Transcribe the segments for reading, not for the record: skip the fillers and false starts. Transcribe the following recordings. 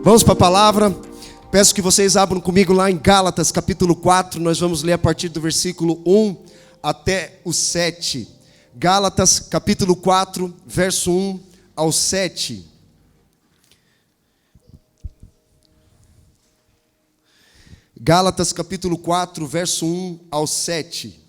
Vamos para a palavra. Peço que vocês abram comigo lá em Gálatas, capítulo 4. Nós vamos ler a partir do versículo 1 até o 7. Gálatas, capítulo 4, verso 1 ao 7. Gálatas, capítulo 4, verso 1 ao 7.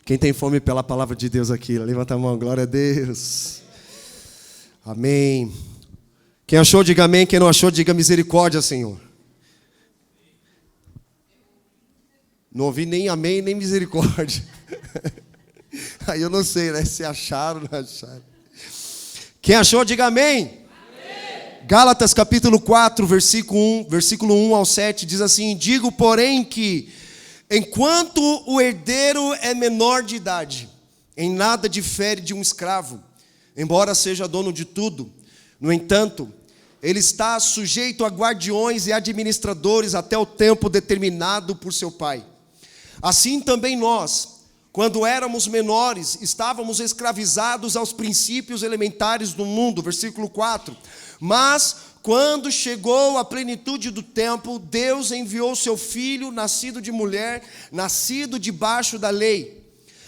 Quem tem fome pela palavra de Deus aqui, levanta a mão, glória a Deus. Amém. Quem achou, diga amém. Quem não achou, diga misericórdia, Senhor. Não ouvi nem amém, nem misericórdia. Aí eu não sei, né? Se acharam ou não acharam. Quem achou, diga amém. Amém. Gálatas capítulo 4, versículo 1 ao 7, diz assim: digo, porém, que enquanto o herdeiro é menor de idade, em nada difere de um escravo, embora seja dono de tudo. No entanto, ele está sujeito a guardiões e administradores até o tempo determinado por seu pai. Assim também nós, quando éramos menores, estávamos escravizados aos princípios elementares do mundo. Versículo 4. Mas, quando chegou a plenitude do tempo, Deus enviou seu Filho, nascido de mulher, nascido debaixo da lei,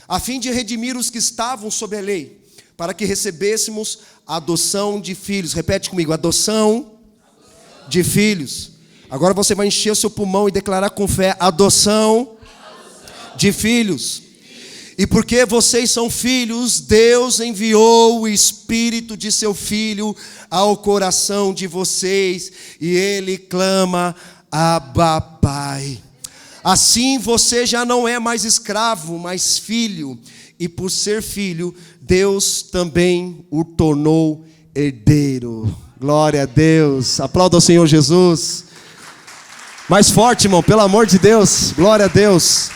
a fim de redimir os que estavam sob a lei, para que recebêssemos a adoção de filhos. Repete comigo, adoção de filhos. Agora você vai encher o seu pulmão e declarar com fé, adoção de filhos. E porque vocês são filhos, Deus enviou o Espírito de seu Filho ao coração de vocês, e Ele clama, Abba, Pai. Assim você já não é mais escravo, mas filho, e por ser filho, Deus também o tornou herdeiro. Glória a Deus. Aplauda ao Senhor Jesus. Mais forte, irmão, pelo amor de Deus. Glória a Deus.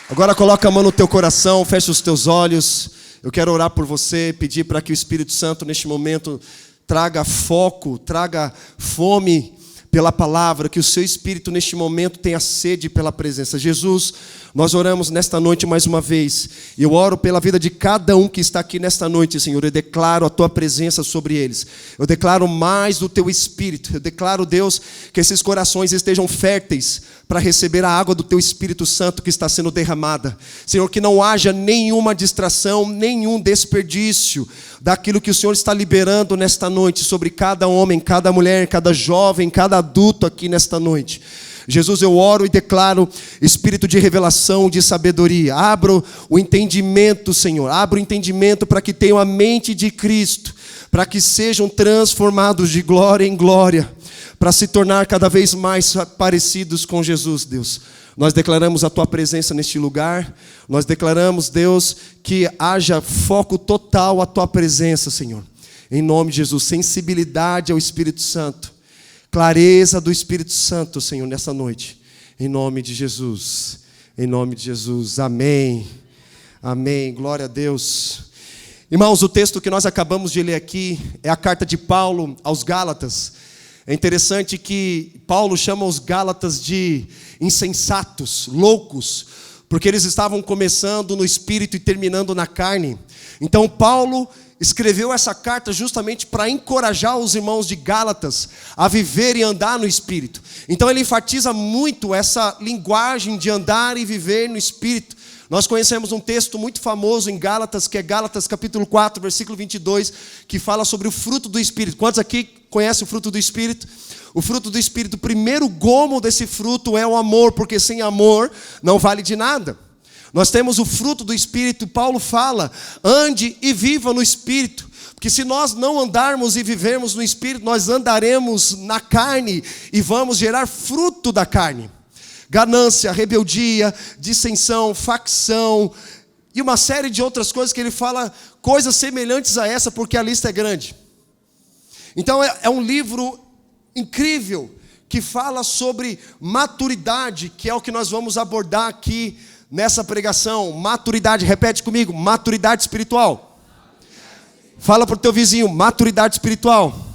Agora coloca a mão no teu coração, fecha os teus olhos. Eu quero orar por você, pedir para que o Espírito Santo neste momento traga foco, traga fome pela palavra, que o seu Espírito neste momento tenha sede pela presença. Jesus, nós oramos nesta noite mais uma vez, e eu oro pela vida de cada um que está aqui nesta noite, Senhor. Eu declaro a tua presença sobre eles, eu declaro mais do teu Espírito, eu declaro, Deus, que esses corações estejam férteis para receber a água do teu Espírito Santo que está sendo derramada. Senhor, que não haja nenhuma distração, nenhum desperdício daquilo que o Senhor está liberando nesta noite sobre cada homem, cada mulher, cada jovem, cada adulto aqui nesta noite. Jesus, eu oro e declaro espírito de revelação, de sabedoria. Abra o entendimento, Senhor. Abra o entendimento para que tenham a mente de Cristo, para que sejam transformados de glória em glória, para se tornar cada vez mais parecidos com Jesus, Deus. Nós declaramos a tua presença neste lugar. Nós declaramos, Deus, que haja foco total à tua presença, Senhor. Em nome de Jesus, sensibilidade ao Espírito Santo. Clareza do Espírito Santo, Senhor, nessa noite. Em nome de Jesus. Em nome de Jesus. Amém. Amém. Glória a Deus. Irmãos, o texto que nós acabamos de ler aqui é a carta de Paulo aos Gálatas. É interessante que Paulo chama os Gálatas de insensatos, loucos, porque eles estavam começando no espírito e terminando na carne. Então Paulo escreveu essa carta justamente para encorajar os irmãos de Gálatas a viver e andar no Espírito. Então ele enfatiza muito essa linguagem de andar e viver no Espírito. Nós conhecemos um texto muito famoso em Gálatas, que é Gálatas capítulo 4, versículo 22, que fala sobre o fruto do Espírito. Quantos aqui conhecem o fruto do Espírito? O fruto do Espírito, o primeiro gomo desse fruto é o amor, porque sem amor não vale de nada. Nós temos o fruto do Espírito. Paulo fala, ande e viva no Espírito, porque se nós não andarmos e vivermos no Espírito, nós andaremos na carne e vamos gerar fruto da carne. Ganância, rebeldia, dissensão, facção e uma série de outras coisas que ele fala, coisas semelhantes a essa, porque a lista é grande. Então é um livro incrível que fala sobre maturidade, que é o que nós vamos abordar aqui nessa pregação. Maturidade, repete comigo, maturidade espiritual. Fala para o teu vizinho, maturidade espiritual.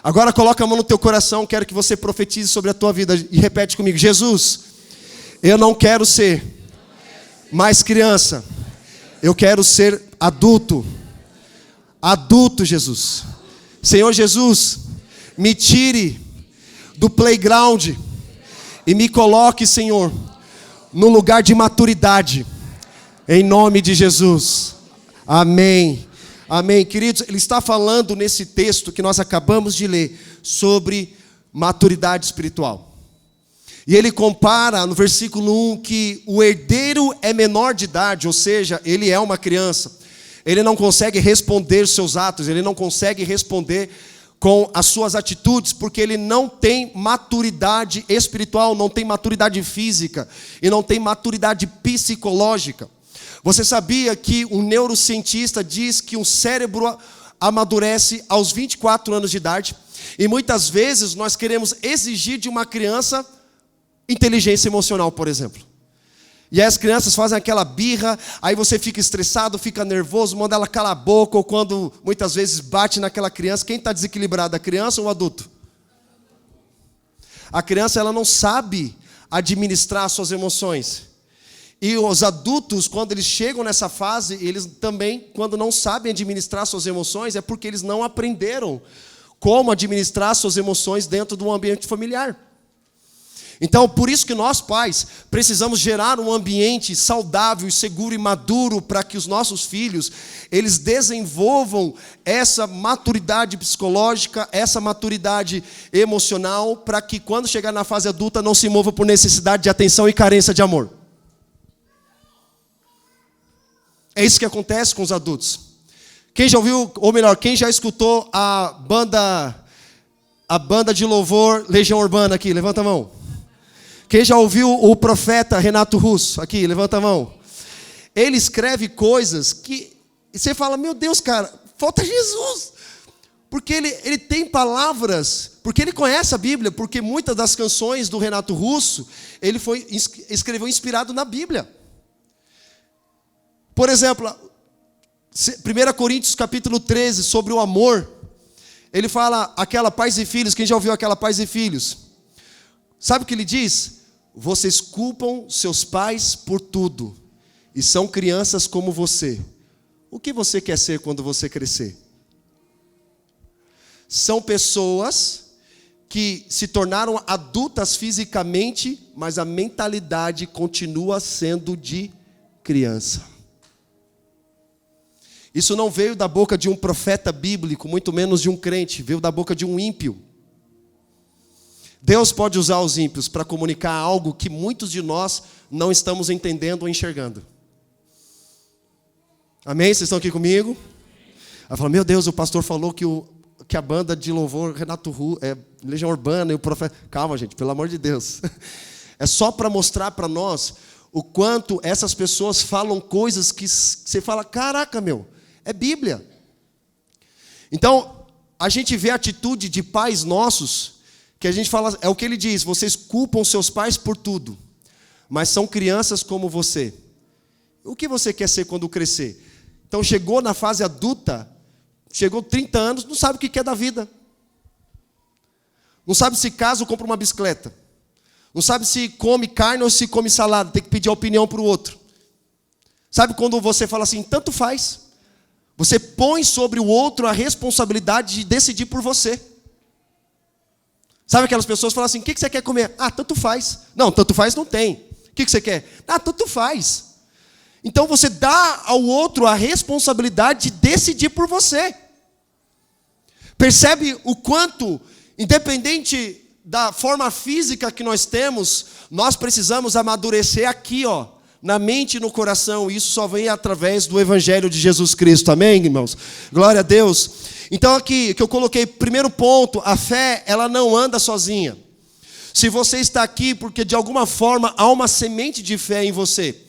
Agora coloca a mão no teu coração, quero que você profetize sobre a tua vida e repete comigo, Jesus, eu não quero ser mais criança. Eu quero ser adulto. Adulto, Jesus. Senhor Jesus, me tire do playground e me coloque, Senhor, no lugar de maturidade. Em nome de Jesus. Amém. Amém. Queridos, ele está falando nesse texto que nós acabamos de ler sobre maturidade espiritual. E ele compara no versículo 1 que o herdeiro é menor de idade, ou seja, ele é uma criança. Ele não consegue responder seus atos, ele não consegue responder com as suas atitudes, porque ele não tem maturidade espiritual, não tem maturidade física e não tem maturidade psicológica. Você sabia que um neurocientista diz que um cérebro amadurece aos 24 anos de idade? E muitas vezes nós queremos exigir de uma criança inteligência emocional, por exemplo. E aí as crianças fazem aquela birra, aí você fica estressado, fica nervoso, manda ela calar a boca, ou quando muitas vezes bate naquela criança. Quem está desequilibrado, a criança ou o adulto? A criança, ela não sabe administrar suas emoções. E os adultos, quando eles chegam nessa fase, eles também, quando não sabem administrar suas emoções, é porque eles não aprenderam como administrar suas emoções dentro de um ambiente familiar. Então, por isso que nós, pais, precisamos gerar um ambiente saudável, seguro e maduro para que os nossos filhos, eles desenvolvam essa maturidade psicológica, essa maturidade emocional, para que quando chegar na fase adulta não se mova por necessidade de atenção e carência de amor. É isso que acontece com os adultos. Quem já ouviu, ou melhor, quem já escutou a banda de louvor Legião Urbana aqui? Levanta a mão. Quem já ouviu o profeta Renato Russo? Aqui, levanta a mão. Ele escreve coisas que você fala, meu Deus, cara, falta Jesus. Porque ele tem palavras, porque ele conhece a Bíblia, porque muitas das canções do Renato Russo, ele escreveu inspirado na Bíblia. Por exemplo, 1 Coríntios capítulo 13, sobre o amor, ele fala aquela pais e filhos, quem já ouviu aquela pais e filhos? Sabe o que ele diz? Vocês culpam seus pais por tudo e são crianças como você. O que você quer ser quando você crescer? São pessoas que se tornaram adultas fisicamente, mas a mentalidade continua sendo de criança. Isso não veio da boca de um profeta bíblico, muito menos de um crente, veio da boca de um ímpio. Deus pode usar os ímpios para comunicar algo que muitos de nós não estamos entendendo ou enxergando. Amém? Vocês estão aqui comigo? Aí fala, meu Deus, o pastor falou que a banda de louvor Renato Russo, Legião Urbana e o profeta... Calma, gente, pelo amor de Deus. É só para mostrar para nós o quanto essas pessoas falam coisas que você fala, caraca, meu, é Bíblia. Então, a gente vê a atitude de pais nossos, que a gente fala, é o que ele diz, vocês culpam seus pais por tudo, mas são crianças como você. O que você quer ser quando crescer? Então chegou na fase adulta, chegou 30 anos, não sabe o que é da vida. Não sabe se casa ou compra uma bicicleta. Não sabe se come carne ou se come salada, tem que pedir a opinião para o outro. Sabe quando você fala assim, tanto faz. Você põe sobre o outro a responsabilidade de decidir por você. Sabe aquelas pessoas que falam assim, o que você quer comer? Ah, tanto faz. Não, tanto faz não tem. O que você quer? Ah, tanto faz. Então você dá ao outro a responsabilidade de decidir por você. Percebe o quanto, independente da forma física que nós temos, nós precisamos amadurecer aqui, na mente e no coração. Isso só vem através do Evangelho de Jesus Cristo. Amém, irmãos? Glória a Deus. Então aqui, que eu coloquei, primeiro ponto, a fé, ela não anda sozinha. Se você está aqui porque de alguma forma há uma semente de fé em você,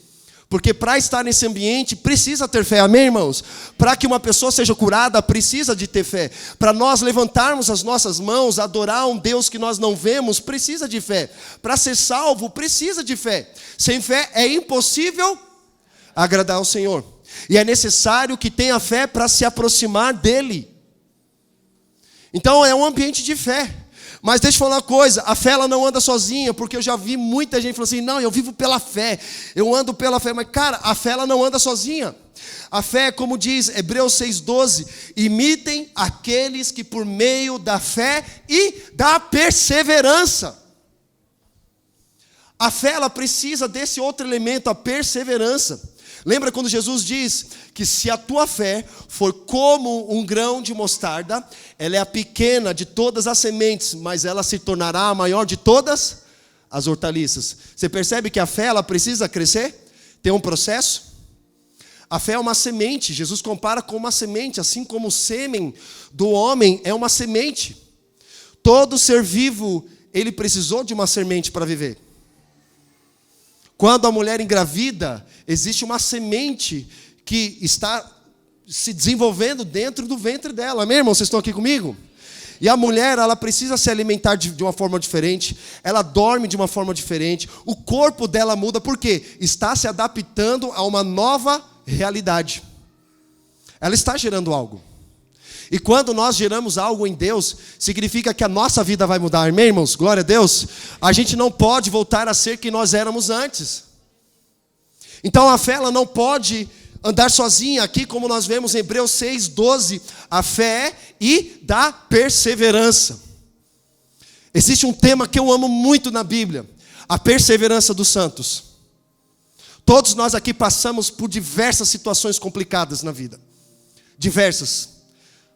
porque para estar nesse ambiente precisa ter fé, amém, irmãos? Para que uma pessoa seja curada, precisa de ter fé. Para nós levantarmos as nossas mãos, adorar um Deus que nós não vemos, precisa de fé. Para ser salvo, precisa de fé. Sem fé é impossível agradar ao Senhor. E é necessário que tenha fé para se aproximar dEle. Então é um ambiente de fé. Mas deixa eu falar uma coisa, a fé ela não anda sozinha, porque eu já vi muita gente falando assim, não, eu vivo pela fé, eu ando pela fé, mas cara, a fé ela não anda sozinha. A fé, como diz Hebreus 6,12, imitem aqueles que por meio da fé e da perseverança. A fé ela precisa desse outro elemento, a perseverança. Lembra quando Jesus diz que se a tua fé for como um grão de mostarda, ela é a pequena de todas as sementes, mas ela se tornará a maior de todas as hortaliças. Você percebe que a fé ela precisa crescer? Tem um processo? A fé é uma semente, Jesus compara com uma semente, assim como o sêmen do homem é uma semente. Todo ser vivo, ele precisou de uma semente para viver. Quando a mulher engravida, existe uma semente que está se desenvolvendo dentro do ventre dela. Amém, irmão? Vocês estão aqui comigo? E a mulher, ela precisa se alimentar de uma forma diferente, ela dorme de uma forma diferente, o corpo dela muda, por quê? Está se adaptando a uma nova realidade. Ela está gerando algo. E quando nós geramos algo em Deus, significa que a nossa vida vai mudar. Amém, irmãos? Glória a Deus. A gente não pode voltar a ser quem nós éramos antes. Então a fé ela não pode andar sozinha. Aqui como nós vemos em Hebreus 6,12, a fé e da perseverança. Existe um tema que eu amo muito na Bíblia, a perseverança dos santos. Todos nós aqui passamos por diversas situações complicadas na vida. Diversas.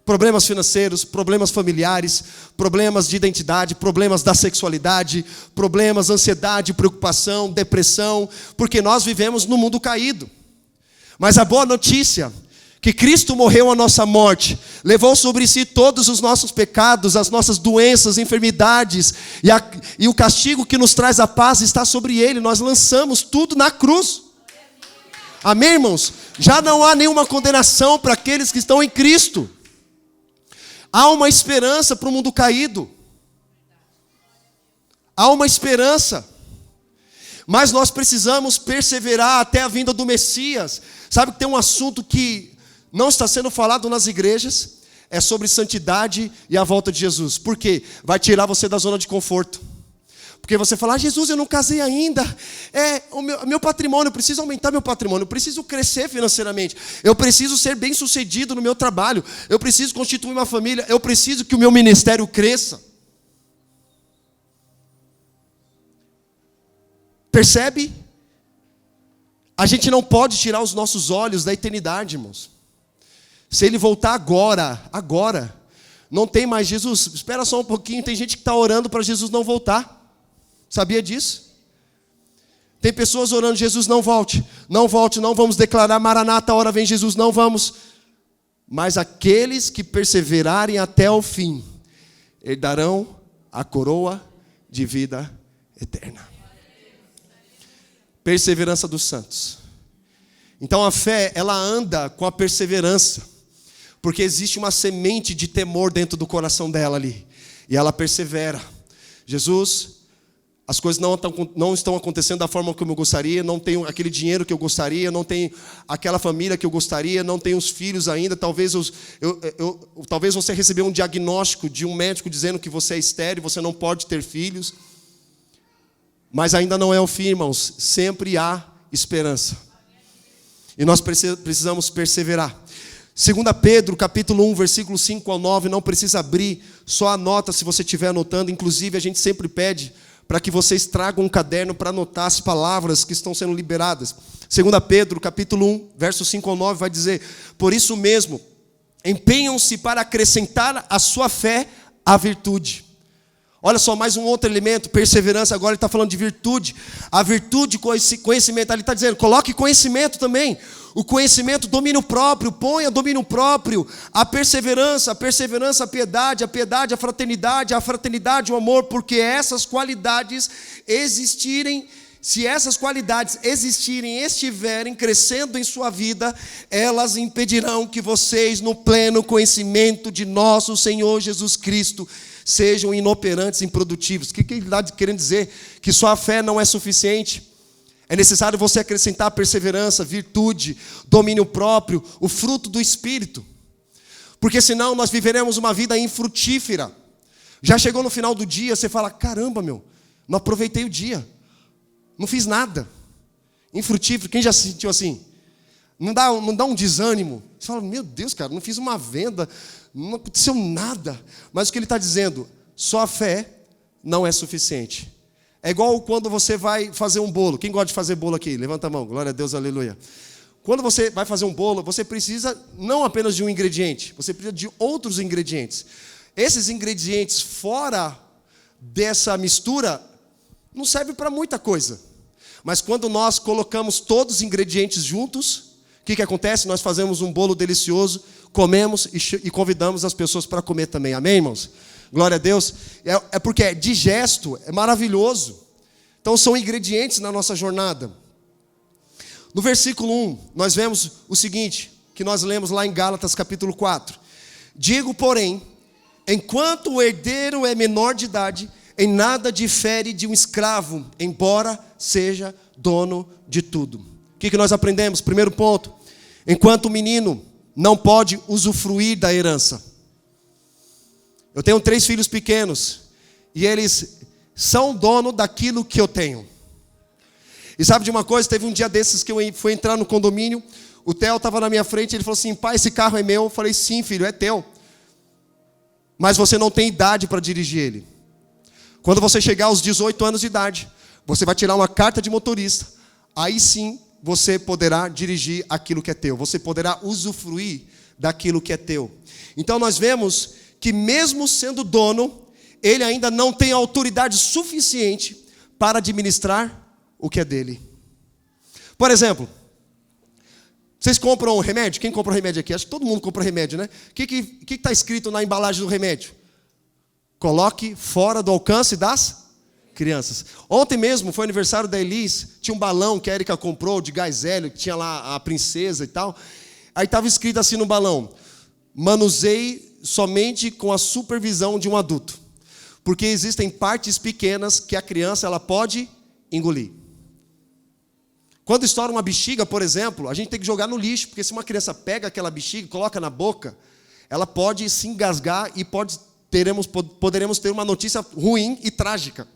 Problemas financeiros, problemas familiares, problemas de identidade, problemas da sexualidade, problemas, ansiedade, preocupação, depressão, porque nós vivemos no mundo caído. Mas a boa notícia, que Cristo morreu a nossa morte, levou sobre si todos os nossos pecados, as nossas doenças, enfermidades, e o castigo que nos traz a paz está sobre Ele, nós lançamos tudo na cruz. Amém, irmãos? Já não há nenhuma condenação para aqueles que estão em Cristo. Há uma esperança para o mundo caído. Há uma esperança. Mas nós precisamos perseverar até a vinda do Messias. Sabe que tem um assunto que não está sendo falado nas igrejas? É sobre santidade e a volta de Jesus. Por quê? Vai tirar você da zona de conforto. Porque você fala, Jesus, eu não casei ainda. O meu patrimônio, eu preciso aumentar meu patrimônio. Eu preciso crescer financeiramente. Eu preciso ser bem sucedido no meu trabalho. Eu preciso constituir uma família. Eu preciso que o meu ministério cresça. Percebe? A gente não pode tirar os nossos olhos da eternidade, irmãos. Se Ele voltar agora, não tem mais Jesus. Espera só um pouquinho, tem gente que está orando para Jesus não voltar. Sabia disso? Tem pessoas orando, Jesus não volte, não volte, não vamos declarar Maranata, a hora vem Jesus, não vamos. Mas aqueles que perseverarem até o fim, herdarão a coroa de vida eterna. Perseverança dos santos. Então a fé, ela anda com a perseverança, porque existe uma semente de temor dentro do coração dela ali, e ela persevera. Jesus, as coisas não estão acontecendo da forma como eu gostaria, não tenho aquele dinheiro que eu gostaria, não tenho aquela família que eu gostaria, não tenho os filhos ainda, talvez você recebeu um diagnóstico de um médico dizendo que você é estéril, você não pode ter filhos, mas ainda não é o fim, irmãos, sempre há esperança, e nós precisamos perseverar. 2 Pedro, capítulo 1, versículo 5 ao 9, não precisa abrir, só anota se você estiver anotando, inclusive a gente sempre pede para que vocês tragam um caderno para anotar as palavras que estão sendo liberadas. 2 Pedro, capítulo 1, versos 5 ao 9, vai dizer, por isso mesmo, empenham-se para acrescentar à sua fé a virtude. Olha só, mais um outro elemento, perseverança, agora ele está falando de virtude. A virtude, conhecimento, ele está dizendo, coloque conhecimento também. O conhecimento, domínio próprio, ponha domínio próprio. A perseverança, a piedade, a fraternidade, o amor, porque essas qualidades existirem, se essas qualidades existirem, estiverem crescendo em sua vida, elas impedirão que vocês, no pleno conhecimento de nosso Senhor Jesus Cristo, sejam inoperantes e improdutivos. O que ele está querendo dizer? Que só a fé não é suficiente. É necessário você acrescentar perseverança, virtude, domínio próprio, o fruto do Espírito. Porque senão nós viveremos uma vida infrutífera. Já chegou no final do dia, você fala, caramba, não aproveitei o dia. Não fiz nada. Infrutífero, quem já se sentiu assim? Não dá um desânimo? Você fala, meu Deus, cara, não fiz uma venda, não aconteceu nada. Mas o que ele está dizendo? Só a fé não é suficiente. É igual quando você vai fazer um bolo. Quem gosta de fazer bolo aqui? Levanta a mão, glória a Deus, aleluia. Quando você vai fazer um bolo, você precisa não apenas de um ingrediente, você precisa de outros ingredientes. Esses ingredientes fora dessa mistura não servem para muita coisa. Mas quando nós colocamos todos os ingredientes juntos, o que acontece? Nós fazemos um bolo delicioso, comemos e convidamos as pessoas para comer também. Amém, irmãos? Glória a Deus. É porque é digesto, é maravilhoso. Então são ingredientes na nossa jornada. No versículo 1, nós vemos o seguinte, que nós lemos lá em Gálatas capítulo 4. Digo, porém, enquanto o herdeiro é menor de idade, em nada difere de um escravo, embora seja dono de tudo. O que nós aprendemos? Primeiro ponto, enquanto o menino não pode usufruir da herança. Eu tenho 3 filhos pequenos, e eles são dono daquilo que eu tenho. E sabe de uma coisa? Teve um dia desses que eu fui entrar no condomínio, o Theo estava na minha frente, ele falou assim, pai, esse carro é meu. Eu falei, sim, filho, é teu. Mas você não tem idade para dirigir ele. Quando você chegar aos 18 anos de idade, você vai tirar uma carta de motorista. Aí sim, você poderá dirigir aquilo que é teu. Você poderá usufruir daquilo que é teu. Então nós vemos que mesmo sendo dono, ele ainda não tem autoridade suficiente para administrar o que é dele. Por exemplo, vocês compram remédio? Quem compra remédio aqui? Acho que todo mundo compra remédio, né? O que está escrito na embalagem do remédio? Coloque fora do alcance das crianças. Ontem mesmo foi aniversário da Elis, tinha um balão que a Erika comprou de gás hélio, que tinha lá a princesa e tal. Aí estava escrito assim no balão, manuseie somente com a supervisão de um adulto. Porque existem partes pequenas que a criança ela pode engolir. Quando estoura uma bexiga, por exemplo, a gente tem que jogar no lixo, porque se uma criança pega aquela bexiga e coloca na boca, ela pode se engasgar e poderemos ter uma notícia ruim e trágica.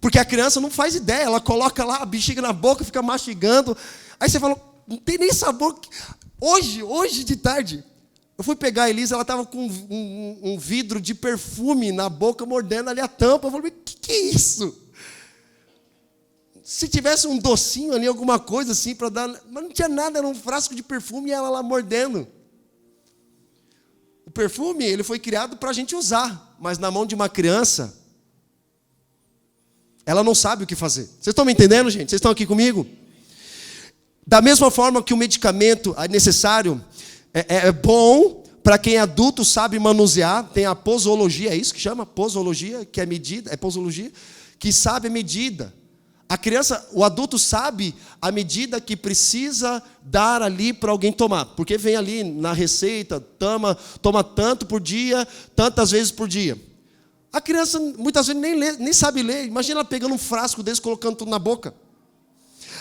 Porque a criança não faz ideia, ela coloca lá a bexiga na boca, fica mastigando. Aí você fala, não tem nem sabor. Hoje de tarde, eu fui pegar a Elisa, ela estava com um vidro de perfume na boca, mordendo ali a tampa. Eu falei, que é isso? Se tivesse um docinho ali, alguma coisa assim para dar... Mas não tinha nada, era um frasco de perfume e ela lá mordendo. O perfume, ele foi criado para a gente usar. Mas na mão de uma criança, ela não sabe o que fazer. Vocês estão me entendendo, gente? Vocês estão aqui comigo? Da mesma forma que o medicamento é necessário, é bom para quem é adulto, sabe manusear. Tem a posologia, é isso que chama? Posologia, que é medida, é posologia, que sabe a medida. A criança, o adulto sabe a medida que precisa dar ali para alguém tomar. Porque vem ali na receita, toma tanto por dia, tantas vezes por dia. A criança muitas vezes nem sabe ler. Imagina ela pegando um frasco desse, colocando tudo na boca.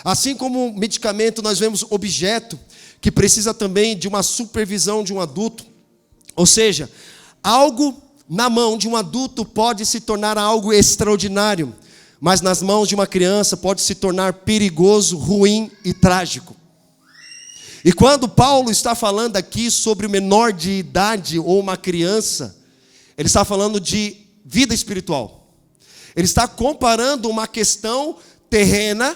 Assim como medicamento, nós vemos objeto que precisa também de uma supervisão de um adulto. Ou seja, algo na mão de um adulto pode se tornar algo extraordinário, mas nas mãos de uma criança pode se tornar perigoso, ruim e trágico. E quando Paulo está falando aqui sobre o menor de idade ou uma criança, ele está falando de vida espiritual. Ele está comparando uma questão terrena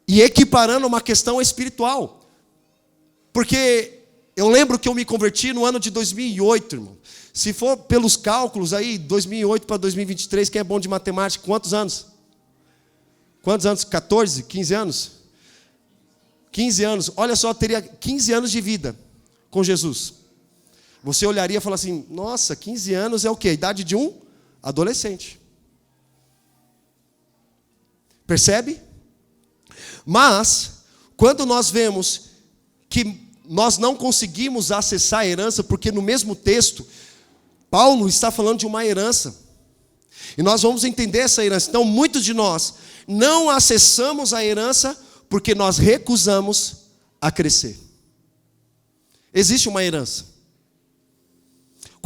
e equiparando uma questão espiritual. Porque eu lembro que eu me converti no ano de 2008, irmão. Se for pelos cálculos aí, 2008 para 2023, quem é bom de matemática, quantos anos? Quantos anos? 14, 15 anos? 15 anos. Olha só, teria 15 anos de vida com Jesus. Você olharia e falaria assim, nossa, 15 anos é o quê? A idade de um adolescente. Percebe? Mas, quando nós vemos que nós não conseguimos acessar a herança, porque no mesmo texto, Paulo está falando de uma herança. E nós vamos entender essa herança. Então, muitos de nós não acessamos a herança porque nós recusamos a crescer. Existe uma herança.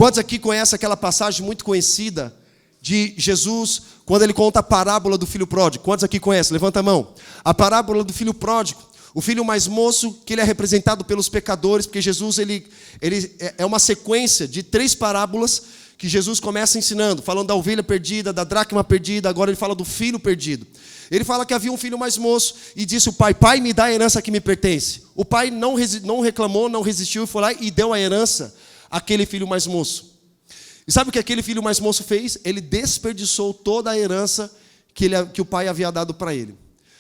Quantos aqui conhecem aquela passagem muito conhecida de Jesus, quando ele conta a parábola do filho pródigo? Quantos aqui conhecem? Levanta a mão. A parábola do filho pródigo. O filho mais moço, que ele é representado pelos pecadores, porque Jesus ele é uma sequência de 3 parábolas que Jesus começa ensinando, falando da ovelha perdida, da dracma perdida, agora ele fala do filho perdido. Ele fala que havia um filho mais moço e disse o pai: pai, me dá a herança que me pertence. O pai não reclamou, não resistiu e foi lá e deu a herança àquele filho mais moço. E sabe o que aquele filho mais moço fez? Ele desperdiçou toda a herança que o pai havia dado para ele.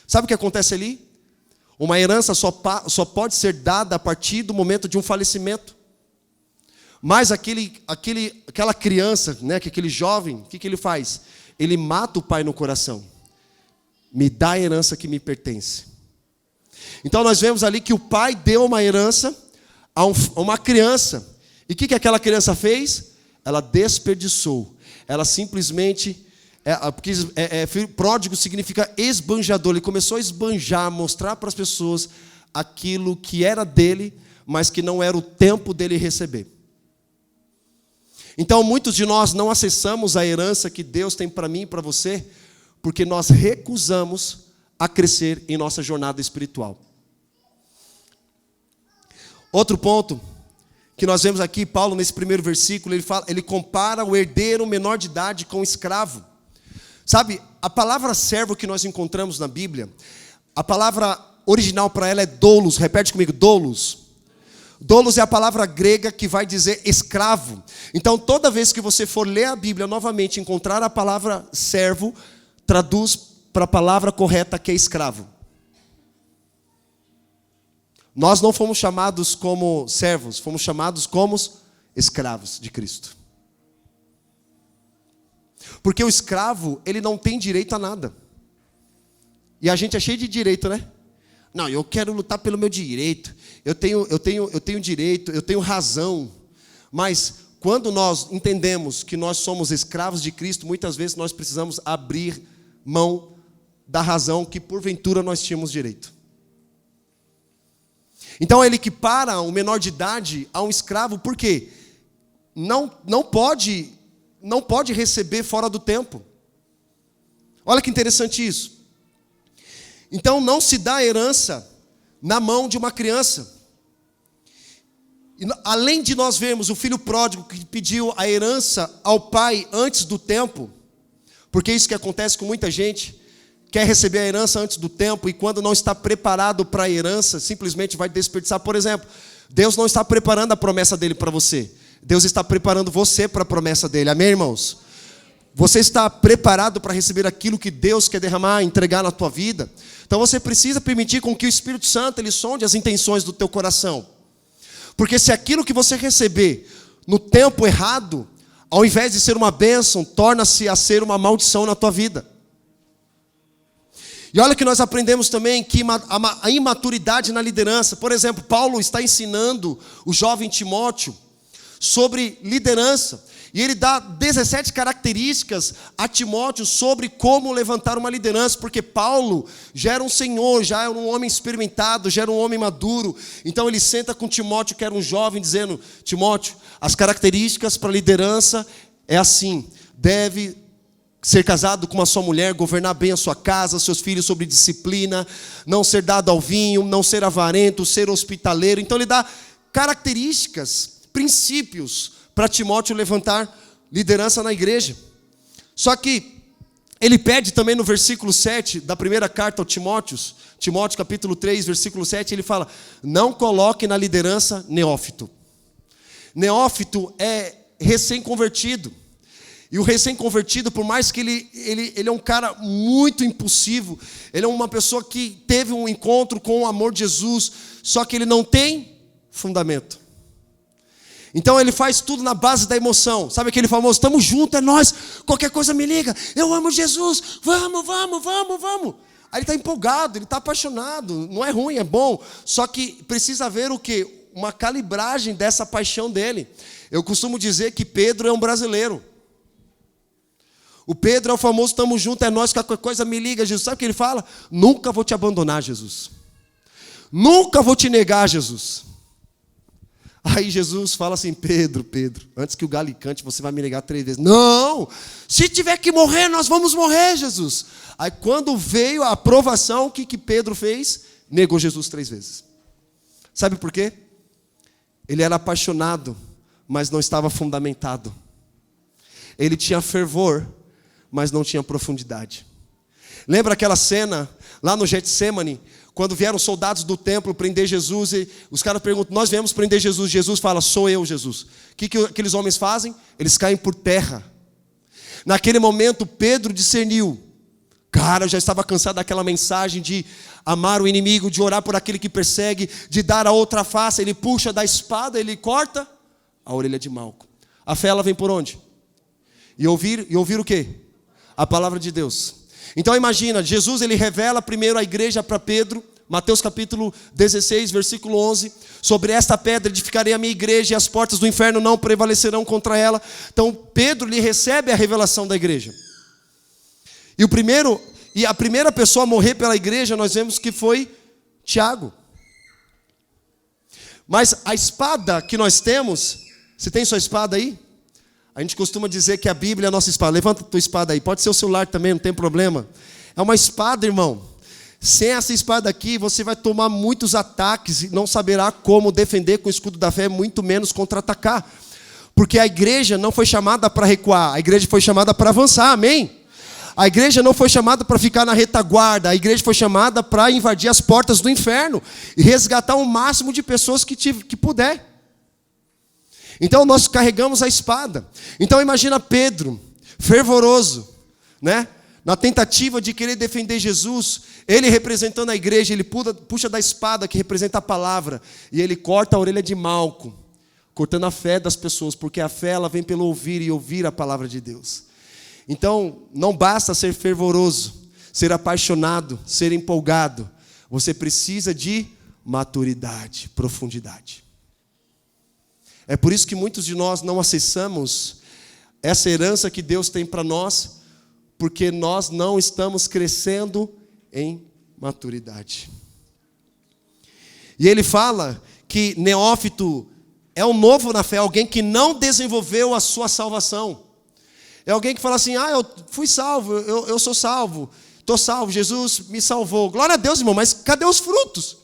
Sabe o que acontece ali? Uma herança só pode ser dada a partir do momento de um falecimento. Mas aquela criança, né, aquele jovem, o que ele faz? Ele mata o pai no coração. Me dá a herança que me pertence. Então nós vemos ali que o pai deu uma herança a uma criança. E o que aquela criança fez? Ela desperdiçou. Ela simplesmente... porque pródigo significa esbanjador. Ele começou a esbanjar, mostrar para as pessoas aquilo que era dele, mas que não era o tempo dele receber. Então muitos de nós não acessamos a herança que Deus tem para mim e para você, porque nós recusamos a crescer em nossa jornada espiritual. Outro ponto que nós vemos aqui, Paulo nesse primeiro versículo, ele compara o herdeiro menor de idade com o escravo. Sabe, a palavra servo que nós encontramos na Bíblia, a palavra original para ela é doulos. Repete comigo, doulos. Doulos é a palavra grega que vai dizer escravo. Então, toda vez que você for ler a Bíblia novamente, encontrar a palavra servo, traduz para a palavra correta que é escravo. Nós não fomos chamados como servos, fomos chamados como escravos de Cristo. Porque o escravo, ele não tem direito a nada. E a gente é cheio de direito, né? Não, eu quero lutar pelo meu direito. Eu tenho direito, eu tenho razão. Mas quando nós entendemos que nós somos escravos de Cristo, muitas vezes nós precisamos abrir mão da razão que porventura nós tínhamos direito. Então ele equipara o menor de idade a um escravo, por quê? Não pode receber fora do tempo. Olha que interessante isso. Então não se dá herança na mão de uma criança. E, além de nós vermos o filho pródigo que pediu a herança ao pai antes do tempo, porque isso que acontece com muita gente, quer receber a herança antes do tempo e quando não está preparado para a herança, simplesmente vai desperdiçar. Por exemplo, Deus não está preparando a promessa dele para você. Deus está preparando você para a promessa dele. Amém, irmãos? Você está preparado para receber aquilo que Deus quer derramar, entregar na tua vida? Então você precisa permitir com que o Espírito Santo ele sonde as intenções do teu coração. Porque se aquilo que você receber no tempo errado, ao invés de ser uma bênção, torna-se a ser uma maldição na tua vida. E olha que nós aprendemos também que a imaturidade na liderança. Por exemplo, Paulo está ensinando o jovem Timóteo sobre liderança. E ele dá 17 características a Timóteo sobre como levantar uma liderança. Porque Paulo já era um senhor, já era um homem experimentado, já era um homem maduro. Então ele senta com Timóteo, que era um jovem, dizendo: Timóteo, as características para a liderança é assim. Deve ser casado com uma só mulher, governar bem a sua casa, seus filhos sob disciplina, não ser dado ao vinho, não ser avarento, ser hospitaleiro. Então ele dá características, princípios para Timóteo levantar liderança na igreja. Só que ele pede também no versículo 7 da primeira carta ao Timóteo capítulo 3, versículo 7, ele fala: não coloque na liderança neófito. Neófito é recém-convertido. E o recém-convertido, por mais que ele é um cara muito impulsivo, ele é uma pessoa que teve um encontro com o amor de Jesus, só que ele não tem fundamento. Então ele faz tudo na base da emoção. Sabe aquele famoso: estamos juntos, é nós, qualquer coisa me liga, eu amo Jesus, vamos. Aí ele está empolgado, ele está apaixonado, não é ruim, é bom. Só que precisa haver o quê? Uma calibragem dessa paixão dele. Eu costumo dizer que Pedro é um brasileiro. O Pedro é o famoso: estamos juntos, é nós, qualquer coisa me liga, Jesus. Sabe o que ele fala? Nunca vou te abandonar, Jesus. Nunca vou te negar, Jesus. Aí Jesus fala assim: Pedro, antes que o galo cante, você vai me negar 3 vezes. Não, se tiver que morrer, nós vamos morrer, Jesus. Aí quando veio a aprovação, o que Pedro fez? Negou Jesus 3 vezes. Sabe por quê? Ele era apaixonado, mas não estava fundamentado. Ele tinha fervor, mas não tinha profundidade. Lembra aquela cena lá no Getsêmani, quando vieram soldados do templo prender Jesus, e os caras perguntam: nós viemos prender Jesus. Jesus fala: sou eu, Jesus. O que aqueles homens fazem? Eles caem por terra. Naquele momento Pedro discerniu. Cara, eu já estava cansado daquela mensagem de amar o inimigo, de orar por aquele que persegue, de dar a outra face. Ele puxa da espada, ele corta a orelha de Malco. A fé, ela vem por onde? E ouvir o quê? A palavra de Deus. Então imagina, Jesus ele revela primeiro à igreja para Pedro, Mateus capítulo 16, versículo 11, sobre esta pedra edificarei a minha igreja e as portas do inferno não prevalecerão contra ela. Então Pedro lhe recebe a revelação da igreja. E a primeira pessoa a morrer pela igreja, nós vemos que foi Tiago. Mas a espada que nós temos, você tem sua espada aí? A gente costuma dizer que a Bíblia é a nossa espada. Levanta a tua espada aí, pode ser o celular também, não tem problema. É uma espada, irmão. Sem essa espada aqui, você vai tomar muitos ataques e não saberá como defender com o escudo da fé, muito menos contra-atacar. Porque a igreja não foi chamada para recuar, a igreja foi chamada para avançar, amém? A igreja não foi chamada para ficar na retaguarda, a igreja foi chamada para invadir as portas do inferno e resgatar o máximo de pessoas que puder. Então nós carregamos a espada. Então imagina Pedro, fervoroso, né? Na tentativa de querer defender Jesus, ele representando a igreja, ele puxa da espada que representa a palavra, e ele corta a orelha de Malco, cortando a fé das pessoas, porque a fé ela vem pelo ouvir e ouvir a palavra de Deus. Então não basta ser fervoroso, ser apaixonado, ser empolgado, você precisa de maturidade, profundidade. É por isso que muitos de nós não acessamos essa herança que Deus tem para nós, porque nós não estamos crescendo em maturidade. E ele fala que neófito é um novo na fé, alguém que não desenvolveu a sua salvação. É alguém que fala assim: eu fui salvo, eu sou salvo, estou salvo, Jesus me salvou. Glória a Deus, irmão, mas cadê os frutos?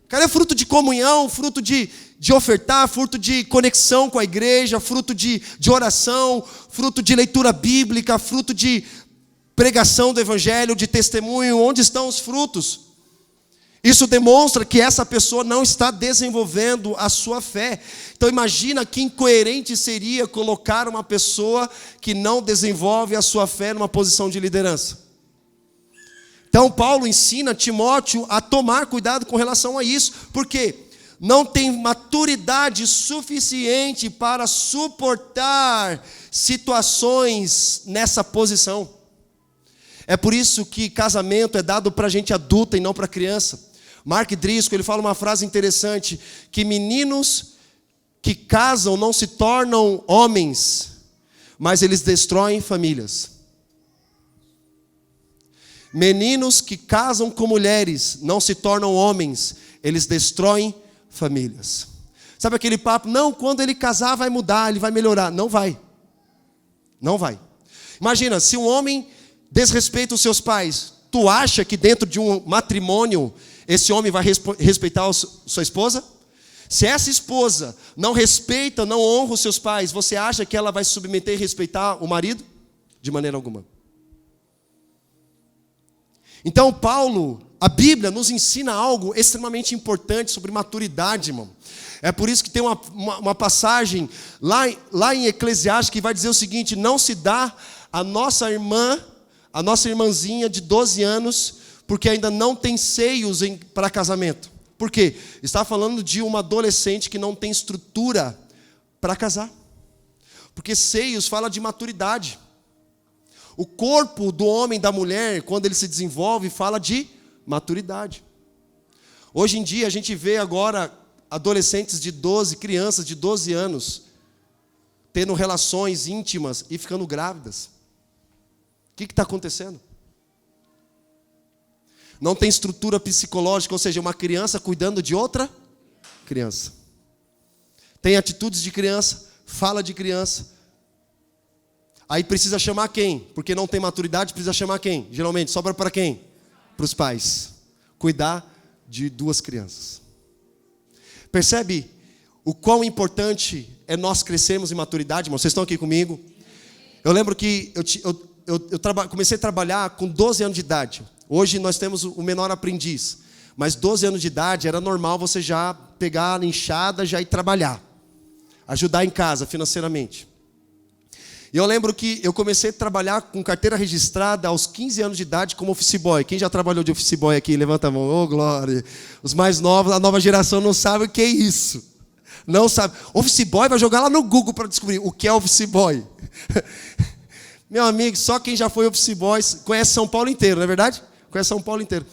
Cadê fruto de comunhão, fruto de ofertar, fruto de conexão com a igreja, fruto de oração, fruto de leitura bíblica, fruto de pregação do evangelho, de testemunho? Onde estão os frutos? Isso demonstra que essa pessoa não está desenvolvendo a sua fé. Então imagina que incoerente seria colocar uma pessoa que não desenvolve a sua fé numa posição de liderança. Então Paulo ensina Timóteo a tomar cuidado com relação a isso, porque não tem maturidade suficiente para suportar situações nessa posição. É por isso que casamento é dado para gente adulta e não para criança. Mark Driscoll, ele fala uma frase interessante, que meninos que casam não se tornam homens, mas eles destroem famílias. Meninos que casam com mulheres não se tornam homens, eles destroem famílias. Sabe aquele papo? Não, quando ele casar vai mudar, ele vai melhorar. Não vai. Não vai. Imagina, se um homem desrespeita os seus pais, tu acha que dentro de um matrimônio esse homem vai respeitar a sua esposa? Se essa esposa não respeita, não honra os seus pais, você acha que ela vai se submeter e respeitar o marido? De maneira alguma. Então Paulo, a Bíblia nos ensina algo extremamente importante sobre maturidade, irmão. É por isso que tem uma passagem lá em Eclesiastes que vai dizer o seguinte: não se dá a nossa irmãzinha de 12 anos, porque ainda não tem seios para casamento. Por quê? Está falando de uma adolescente que não tem estrutura para casar. Porque seios fala de maturidade. O corpo do homem e da mulher, quando ele se desenvolve, fala de maturidade. Hoje em dia a gente vê agora adolescentes de 12, crianças de 12 anos, tendo relações íntimas e ficando grávidas. O que está acontecendo? Não tem estrutura psicológica, ou seja, uma criança cuidando de outra criança. tem atitudes de criança, fala de criança. Aí precisa chamar quem? Porque não tem maturidade, precisa chamar quem? Geralmente, sobra para quem? Para os pais. Cuidar de 2 crianças. Percebe o quão importante é nós crescermos em maturidade, irmão? Vocês estão aqui comigo? Eu lembro que eu comecei a trabalhar com 12 anos de idade. Hoje nós temos o menor aprendiz. Mas 12 anos de idade era normal você já pegar a enxada, já ir trabalhar. Ajudar em casa financeiramente. E eu lembro que eu comecei a trabalhar com carteira registrada aos 15 anos de idade como office boy. Quem já trabalhou de office boy aqui? Levanta a mão. Ô, glória. Os mais novos, a nova geração não sabe o que é isso. Não sabe. Office boy vai jogar lá no Google para descobrir o que é office boy. Meu amigo, só quem já foi office boy conhece São Paulo inteiro, não é verdade? Conhece São Paulo inteiro.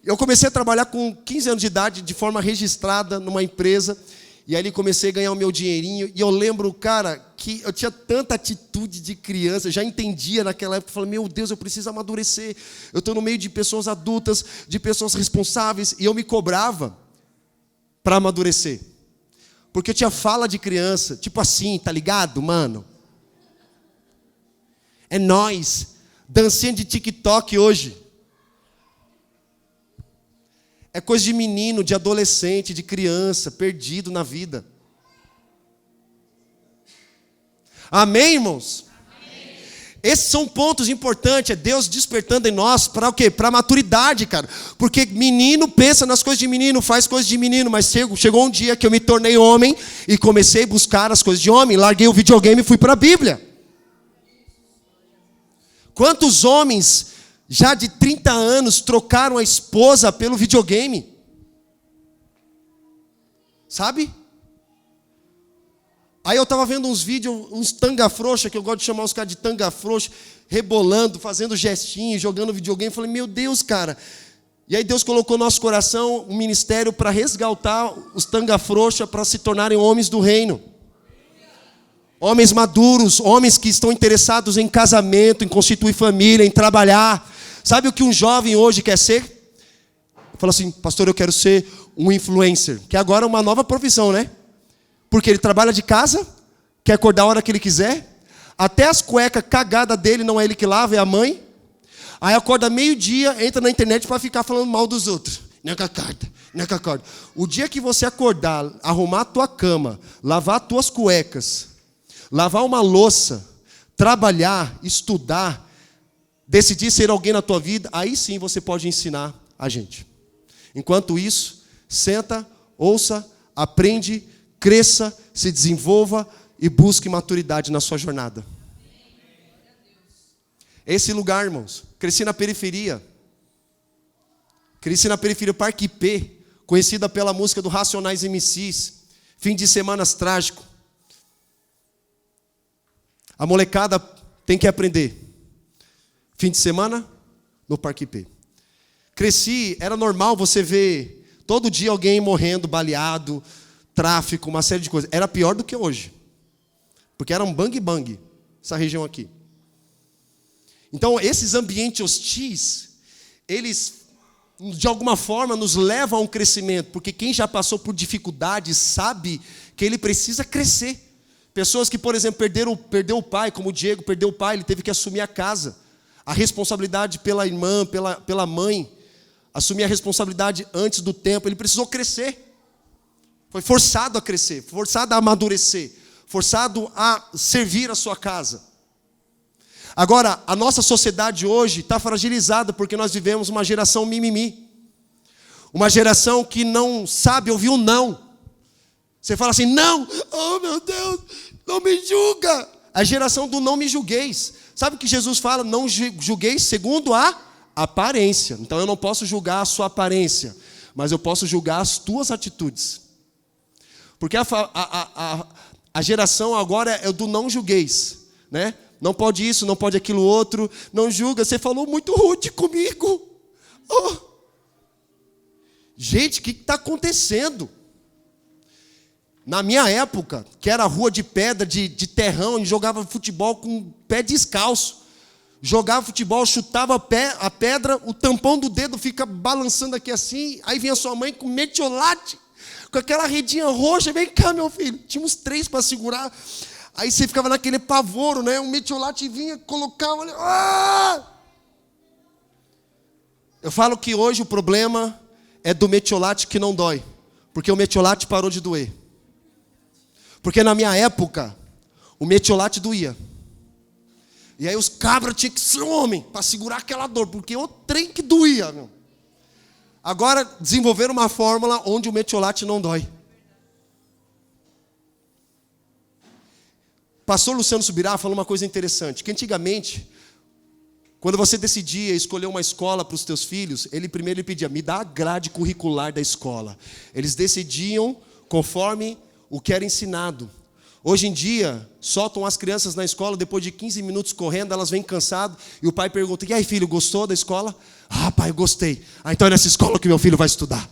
Eu comecei a trabalhar com 15 anos de idade, de forma registrada numa empresa. E aí comecei a ganhar o meu dinheirinho. E eu lembro, cara, que eu tinha tanta atitude de criança. Eu já entendia naquela época. Eu falei, meu Deus, eu preciso amadurecer. Eu estou no meio de pessoas adultas, de pessoas responsáveis. E eu me cobrava para amadurecer. Porque eu tinha fala de criança. Tipo assim, tá ligado, mano? É nóis. Dancinha de TikTok hoje. É coisa de menino, de adolescente, de criança, perdido na vida. Amém, irmãos? Amém. Esses são pontos importantes, é Deus despertando em nós para o quê? Para a maturidade, cara. Porque menino pensa nas coisas de menino, faz coisas de menino, mas chegou um dia que eu me tornei homem e comecei a buscar as coisas de homem, larguei o videogame e fui para a Bíblia. Quantos homens já de 30 anos trocaram a esposa pelo videogame? Sabe? Aí eu estava vendo uns vídeos, uns tanga frouxa, que eu gosto de chamar os caras de tanga frouxa, rebolando, fazendo gestinho, jogando videogame. Eu falei, meu Deus, cara. E aí Deus colocou no nosso coração um ministério para resgatar os tanga frouxa para se tornarem homens do reino. Homens maduros, homens que estão interessados em casamento, em constituir família, em trabalhar. Sabe o que um jovem hoje quer ser? Fala assim, pastor, eu quero ser um influencer. Que agora é uma nova profissão, né? Porque ele trabalha de casa, quer acordar a hora que ele quiser. Até as cuecas cagadas dele não é ele que lava, é a mãe. Aí acorda meio-dia, entra na internet para ficar falando mal dos outros. Não que acorda. O dia que você acordar, arrumar a tua cama, lavar as tuas cuecas, lavar uma louça, trabalhar, estudar, decidir ser alguém na tua vida, aí sim você pode ensinar a gente. Enquanto isso, senta, ouça, aprende, cresça, se desenvolva e busque maturidade na sua jornada. Esse lugar, irmãos, cresci na periferia. Cresci na periferia, Parque IP, conhecida pela música do Racionais MCs, fim de semanas trágico. A molecada tem que aprender. Fim de semana, no Parque IP. Cresci, era normal você ver todo dia alguém morrendo, baleado, tráfico, uma série de coisas. Era pior do que hoje. Porque era um bang-bang, essa região aqui. Então, esses ambientes hostis, eles, de alguma forma, nos levam a um crescimento. Porque quem já passou por dificuldades sabe que ele precisa crescer. Pessoas que, por exemplo, perdeu o pai, como o Diego perdeu o pai, ele teve que assumir a casa. A responsabilidade pela irmã, pela mãe. Assumir a responsabilidade antes do tempo. Ele precisou crescer. Foi forçado a crescer, forçado a amadurecer, forçado a servir a sua casa. Agora, a nossa sociedade hoje está fragilizada porque nós vivemos uma geração mimimi. Uma geração que não sabe ouvir um não. Você fala assim, não, oh meu Deus, não me julga. A geração do não me julgueis. Sabe o que Jesus fala? Não julgueis segundo a aparência. Então eu não posso julgar a sua aparência, mas eu posso julgar as tuas atitudes. Porque a geração agora é do não julgueis, né? Não pode isso, não pode aquilo outro, não julga, você falou muito rude comigo. Oh. Gente, o que está acontecendo? Na minha época, que era rua de pedra, de terrão, a gente jogava futebol com o pé descalço. Jogava futebol, chutava a pedra, o tampão do dedo fica balançando aqui assim, aí vinha sua mãe com metiolate, com aquela redinha roxa, vem cá, meu filho. Tinha uns 3 para segurar. Aí você ficava naquele pavoro, né? Um metiolate vinha, colocava. Ah! Eu falo que hoje o problema é do metiolate que não dói. Porque o metiolate parou de doer. Porque na minha época, o metiolate doía. E aí os cabras tinham que ser homem para segurar aquela dor. Porque o trem que doía, meu. Agora desenvolveram uma fórmula onde o metiolate não dói. Pastor Luciano Subirá falou uma coisa interessante. Que antigamente, quando você decidia escolher uma escola para os teus filhos, ele primeiro pedia, me dá a grade curricular da escola. Eles decidiam conforme o que era ensinado. Hoje em dia, soltam as crianças na escola, depois de 15 minutos correndo, elas vêm cansadas, e o pai pergunta, e aí filho, gostou da escola? Ah, pai, eu gostei. Ah, então é nessa escola que meu filho vai estudar.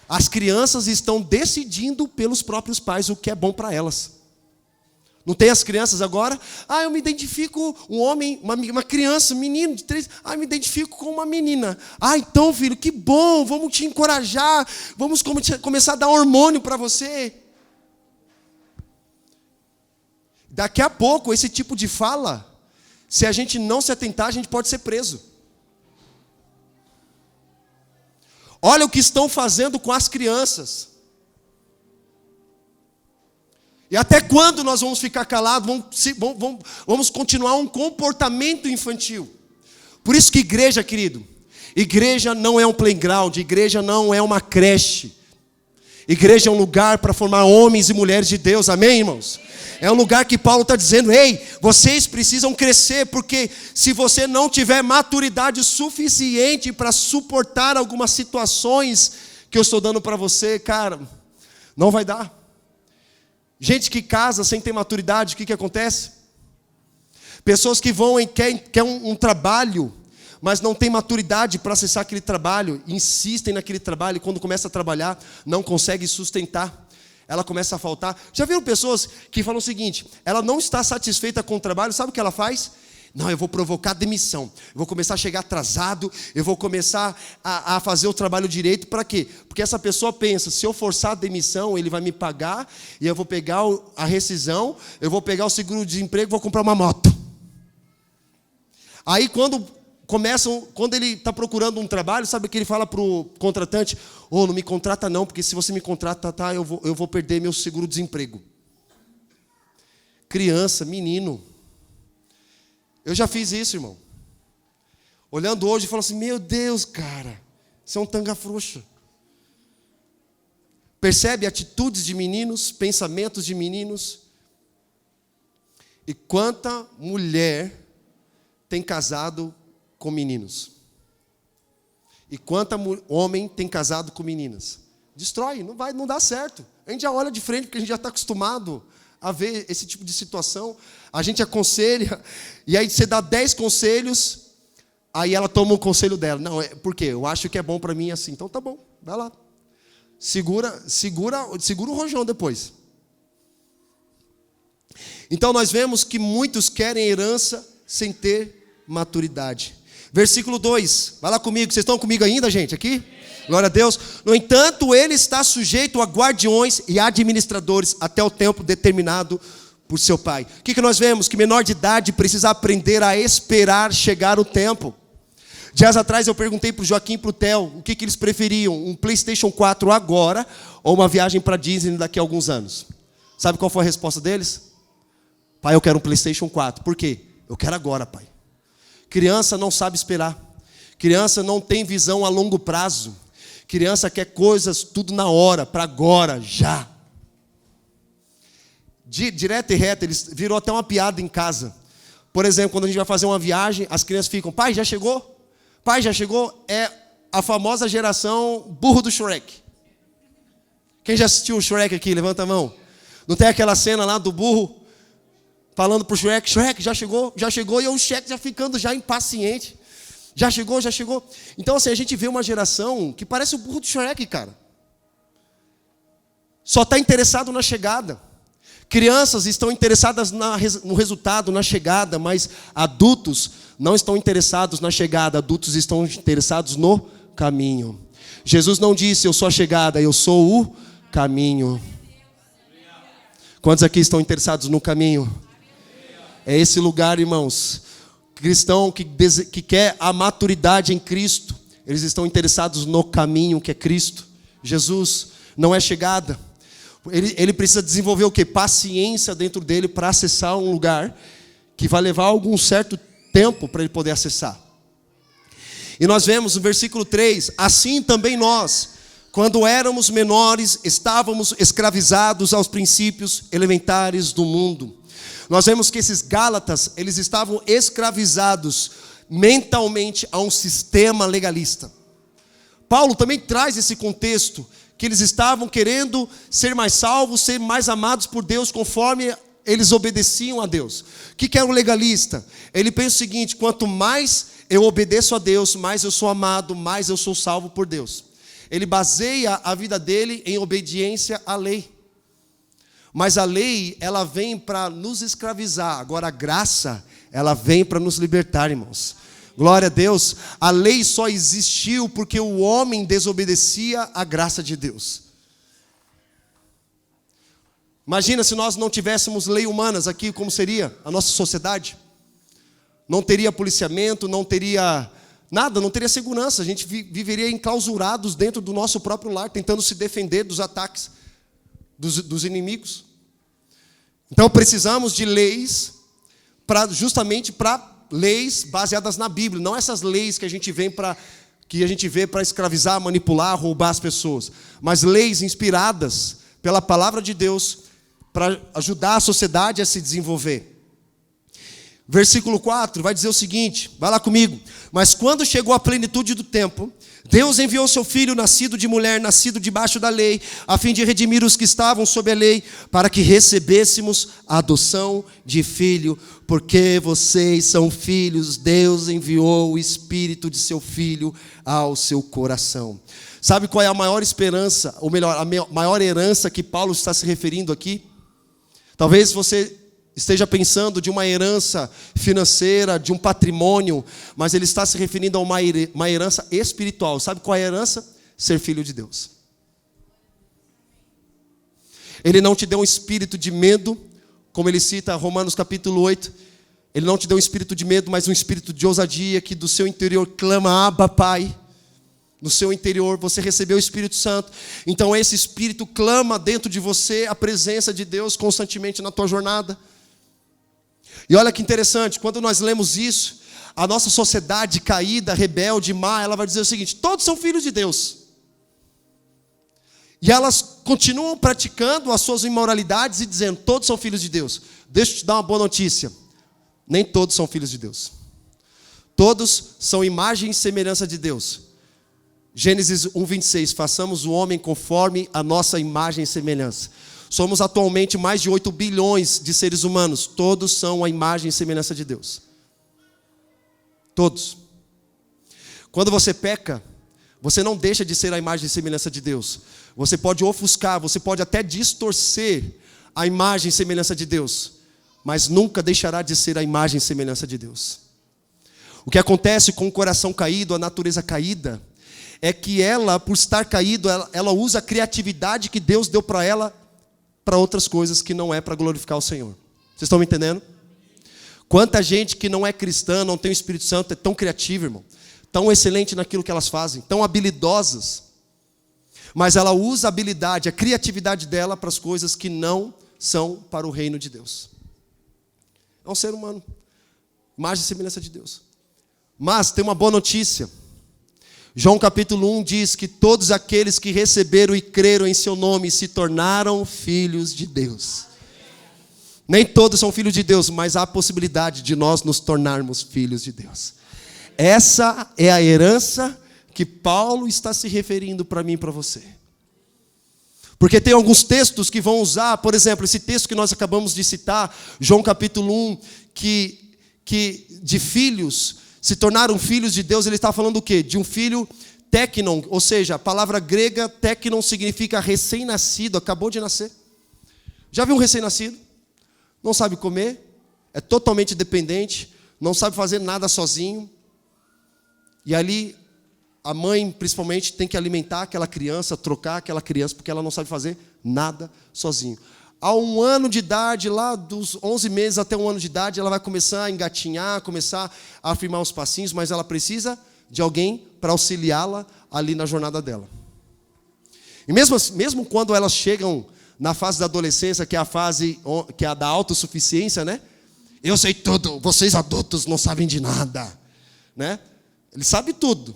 As crianças estão decidindo pelos próprios pais o que é bom para elas. Não tem as crianças agora? Ah, eu me identifico, um homem, uma criança, um menino de 3, ah, eu me identifico com uma menina. Ah, então filho, que bom, vamos te encorajar, vamos começar a dar hormônio para você. Daqui a pouco, esse tipo de fala, se a gente não se atentar, a gente pode ser preso. Olha o que estão fazendo com as crianças. E até quando nós vamos ficar calados, vamos continuar um comportamento infantil. Por isso que igreja, querido, igreja não é um playground, igreja não é uma creche. Igreja é um lugar para formar homens e mulheres de Deus, amém, irmãos? É um lugar que Paulo está dizendo, ei, vocês precisam crescer, porque se você não tiver maturidade suficiente para suportar algumas situações que eu estou dando para você, cara, não vai dar. Gente que casa sem ter maturidade, o que acontece? Pessoas que vão e querem um trabalho, mas não tem maturidade para acessar aquele trabalho, insistem naquele trabalho, e quando começa a trabalhar, não consegue sustentar. Ela começa a faltar. Já viram pessoas que falam o seguinte, ela não está satisfeita com o trabalho, sabe o que ela faz? Não, eu vou provocar demissão, eu vou começar a chegar atrasado, eu vou começar a fazer o trabalho direito, para quê? Porque essa pessoa pensa, se eu forçar a demissão, ele vai me pagar, e eu vou pegar a rescisão, eu vou pegar o seguro-desemprego, vou comprar uma moto. Aí quando ele está procurando um trabalho, sabe o que ele fala para o contratante? Oh, não me contrata não, porque se você me contratar, tá, eu vou perder meu seguro-desemprego. Criança, menino. Eu já fiz isso, irmão. Olhando hoje, eu falo assim, meu Deus, cara, isso é um tanga frouxa. Percebe atitudes de meninos, pensamentos de meninos. E quanta mulher tem casado com meninos? E quanta homem tem casado com meninas? Destrói, não dá certo. A gente já olha de frente, porque a gente já está acostumado a ver esse tipo de situação. A gente aconselha, e aí você dá 10 conselhos, aí ela toma o conselho dela. Não, por quê? Eu acho que é bom para mim assim. Então tá bom, vai lá. Segura o rojão depois. Então nós vemos que muitos querem herança sem ter maturidade. Versículo 2, vai lá comigo, vocês estão comigo ainda, gente, aqui? Glória a Deus. No entanto, ele está sujeito a guardiões e administradores até o tempo determinado por seu pai. O que nós vemos? Que menor de idade precisa aprender a esperar chegar o tempo. Dias atrás eu perguntei para o Joaquim e para o Theo o que eles preferiam, um PlayStation 4 agora ou uma viagem para Disney daqui a alguns anos. Sabe qual foi a resposta deles? Pai, eu quero um PlayStation 4. Por quê? Eu quero agora, pai. Criança não sabe esperar. Criança não tem visão a longo prazo. Criança quer coisas tudo na hora, para agora, já. Direto e reto, eles virou até uma piada em casa. Por exemplo, quando a gente vai fazer uma viagem, as crianças ficam, pai, já chegou? Pai, já chegou? É a famosa geração burro do Shrek. Quem já assistiu o Shrek aqui? Levanta a mão. Não tem aquela cena lá do burro falando pro Shrek, Shrek, já chegou? Já chegou, e o Shrek já ficando já impaciente. Já chegou, já chegou. Então assim, a gente vê uma geração que parece o burro do Shrek, cara. Só está interessado na chegada. Crianças estão interessadas no resultado, na chegada, mas adultos não estão interessados na chegada, adultos estão interessados no caminho. Jesus não disse, eu sou a chegada, eu sou o caminho. Quantos aqui estão interessados no caminho? É esse lugar, irmãos. Cristão que quer a maturidade em Cristo, eles estão interessados no caminho que é Cristo. Jesus não é chegada. Ele precisa desenvolver o quê? Paciência dentro dele para acessar um lugar que vai levar algum certo tempo para ele poder acessar. E nós vemos no versículo 3, assim também nós, quando éramos menores, estávamos escravizados aos princípios elementares do mundo. Nós vemos que esses Gálatas, eles estavam escravizados mentalmente a um sistema legalista. Paulo também traz esse contexto, que eles estavam querendo ser mais salvos, ser mais amados por Deus, conforme eles obedeciam a Deus. O que é um legalista? Ele pensa o seguinte, quanto mais eu obedeço a Deus, mais eu sou amado, mais eu sou salvo por Deus. Ele baseia a vida dele em obediência à lei. Mas a lei, ela vem para nos escravizar. Agora a graça, ela vem para nos libertar, irmãos. Glória a Deus. A lei só existiu porque o homem desobedecia à graça de Deus. Imagina se nós não tivéssemos lei humanas aqui, como seria a nossa sociedade? Não teria policiamento, não teria nada, não teria segurança. A gente viveria enclausurados dentro do nosso próprio lar, tentando se defender dos ataques dos inimigos. Então precisamos de leis, justamente para leis baseadas na Bíblia. Não essas leis que a gente vê para escravizar, manipular, roubar as pessoas. Mas leis inspiradas pela palavra de Deus para ajudar a sociedade a se desenvolver. Versículo 4 vai dizer o seguinte, vai lá comigo. Mas quando chegou a plenitude do tempo, Deus enviou seu filho, nascido de mulher, nascido debaixo da lei, a fim de redimir os que estavam sob a lei, para que recebêssemos a adoção de filho. Porque vocês são filhos, Deus enviou o Espírito de seu Filho ao seu coração. Sabe qual é a maior esperança, ou melhor, a maior herança que Paulo está se referindo aqui? Talvez você esteja pensando de uma herança financeira, de um patrimônio, mas ele está se referindo a uma herança espiritual. Sabe qual é a herança? Ser filho de Deus. Ele não te deu um espírito de medo, como ele cita Romanos capítulo 8. Ele não te deu um espírito de medo, mas um espírito de ousadia, que do seu interior clama, Abba, Pai. No seu interior você recebeu o Espírito Santo. Então esse Espírito clama dentro de você a presença de Deus constantemente na tua jornada. E olha que interessante, quando nós lemos isso, a nossa sociedade caída, rebelde, má, ela vai dizer o seguinte, todos são filhos de Deus. E elas continuam praticando as suas imoralidades e dizendo, todos são filhos de Deus. Deixa eu te dar uma boa notícia, nem todos são filhos de Deus. Todos são imagem e semelhança de Deus. Gênesis 1:26, façamos o homem conforme a nossa imagem e semelhança. Somos atualmente mais de 8 bilhões de seres humanos. Todos são a imagem e semelhança de Deus. Todos. Quando você peca, você não deixa de ser a imagem e semelhança de Deus. Você pode ofuscar, você pode até distorcer a imagem e semelhança de Deus, mas nunca deixará de ser a imagem e semelhança de Deus. O que acontece com o coração caído, a natureza caída, é que ela, por estar caído, ela usa a criatividade que Deus deu para ela para outras coisas que não é para glorificar o Senhor. Vocês estão me entendendo? Quanta gente que não é cristã, não tem o Espírito Santo, é tão criativa, irmão, tão excelente naquilo que elas fazem, tão habilidosas, mas ela usa a habilidade, a criatividade dela para as coisas que não são para o reino de Deus. É um ser humano, imagem e semelhança de Deus. Mas tem uma boa notícia. João capítulo 1 diz que todos aqueles que receberam e creram em seu nome se tornaram filhos de Deus. Nem todos são filhos de Deus, mas há a possibilidade de nós nos tornarmos filhos de Deus. Essa é a herança que Paulo está se referindo para mim e para você. Porque tem alguns textos que vão usar, por exemplo, esse texto que nós acabamos de citar, João capítulo 1, que de filhos se tornaram filhos de Deus. Ele está falando o quê? De um filho teknon, ou seja, a palavra grega teknon significa recém-nascido, acabou de nascer. Já viu um recém-nascido? Não sabe comer, é totalmente dependente, não sabe fazer nada sozinho. E ali, a mãe, principalmente, tem que alimentar aquela criança, trocar aquela criança, porque ela não sabe fazer nada sozinho. A 1 ano de idade, lá dos 11 meses até 1 ano de idade, ela vai começar a engatinhar, começar a afirmar os passinhos, mas ela precisa de alguém para auxiliá-la ali na jornada dela. E mesmo quando elas chegam na fase da adolescência, que é a fase que é a da autossuficiência, né? Eu sei tudo, vocês adultos não sabem de nada, né? Ele sabe tudo.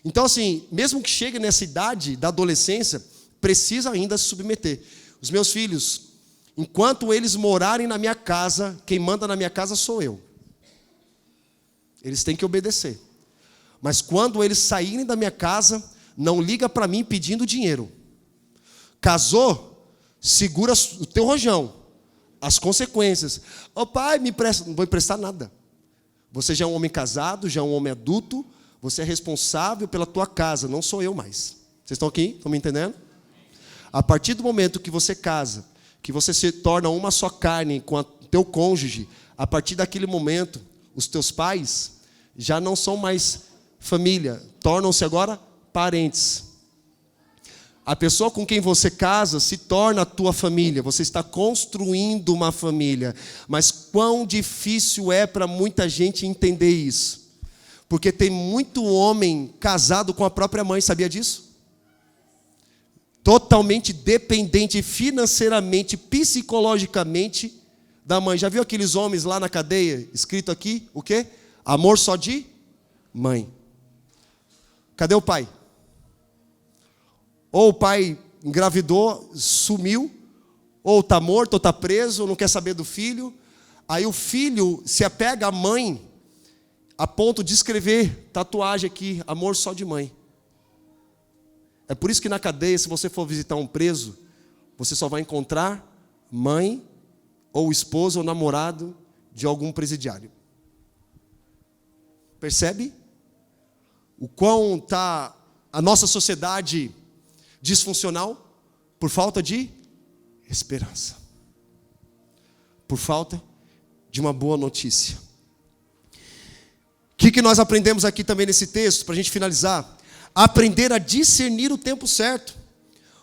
Então, assim, mesmo que chegue nessa idade da adolescência, precisa ainda se submeter. Os meus filhos, enquanto eles morarem na minha casa, quem manda na minha casa sou eu. Eles têm que obedecer. Mas quando eles saírem da minha casa, não liga para mim pedindo dinheiro. Casou, segura o teu rojão. As consequências. Ô pai, me empresta. Não vou emprestar nada. Você já é um homem casado, já é um homem adulto. Você é responsável pela tua casa, não sou eu mais. Vocês estão aqui? Estão me entendendo? A partir do momento que você casa, que você se torna uma só carne com o teu cônjuge, a partir daquele momento, os teus pais já não são mais família, tornam-se agora parentes. A pessoa com quem você casa se torna a tua família, você está construindo uma família. Mas quão difícil é para muita gente entender isso. Porque tem muito homem casado com a própria mãe, sabia disso? Totalmente dependente financeiramente, psicologicamente da mãe. Já viu aqueles homens lá na cadeia, escrito aqui, o quê? Amor só de mãe. Cadê o pai? Ou o pai engravidou, sumiu, ou está morto, ou está preso, ou não quer saber do filho. Aí o filho se apega à mãe, a ponto de escrever tatuagem aqui, amor só de mãe. É por isso que na cadeia, se você for visitar um preso, você só vai encontrar mãe, ou esposa, ou namorado de algum presidiário. Percebe? O quão está a nossa sociedade disfuncional? Por falta de esperança. Por falta de uma boa notícia. O que nós aprendemos aqui também nesse texto, para a gente finalizar? Aprender a discernir o tempo certo.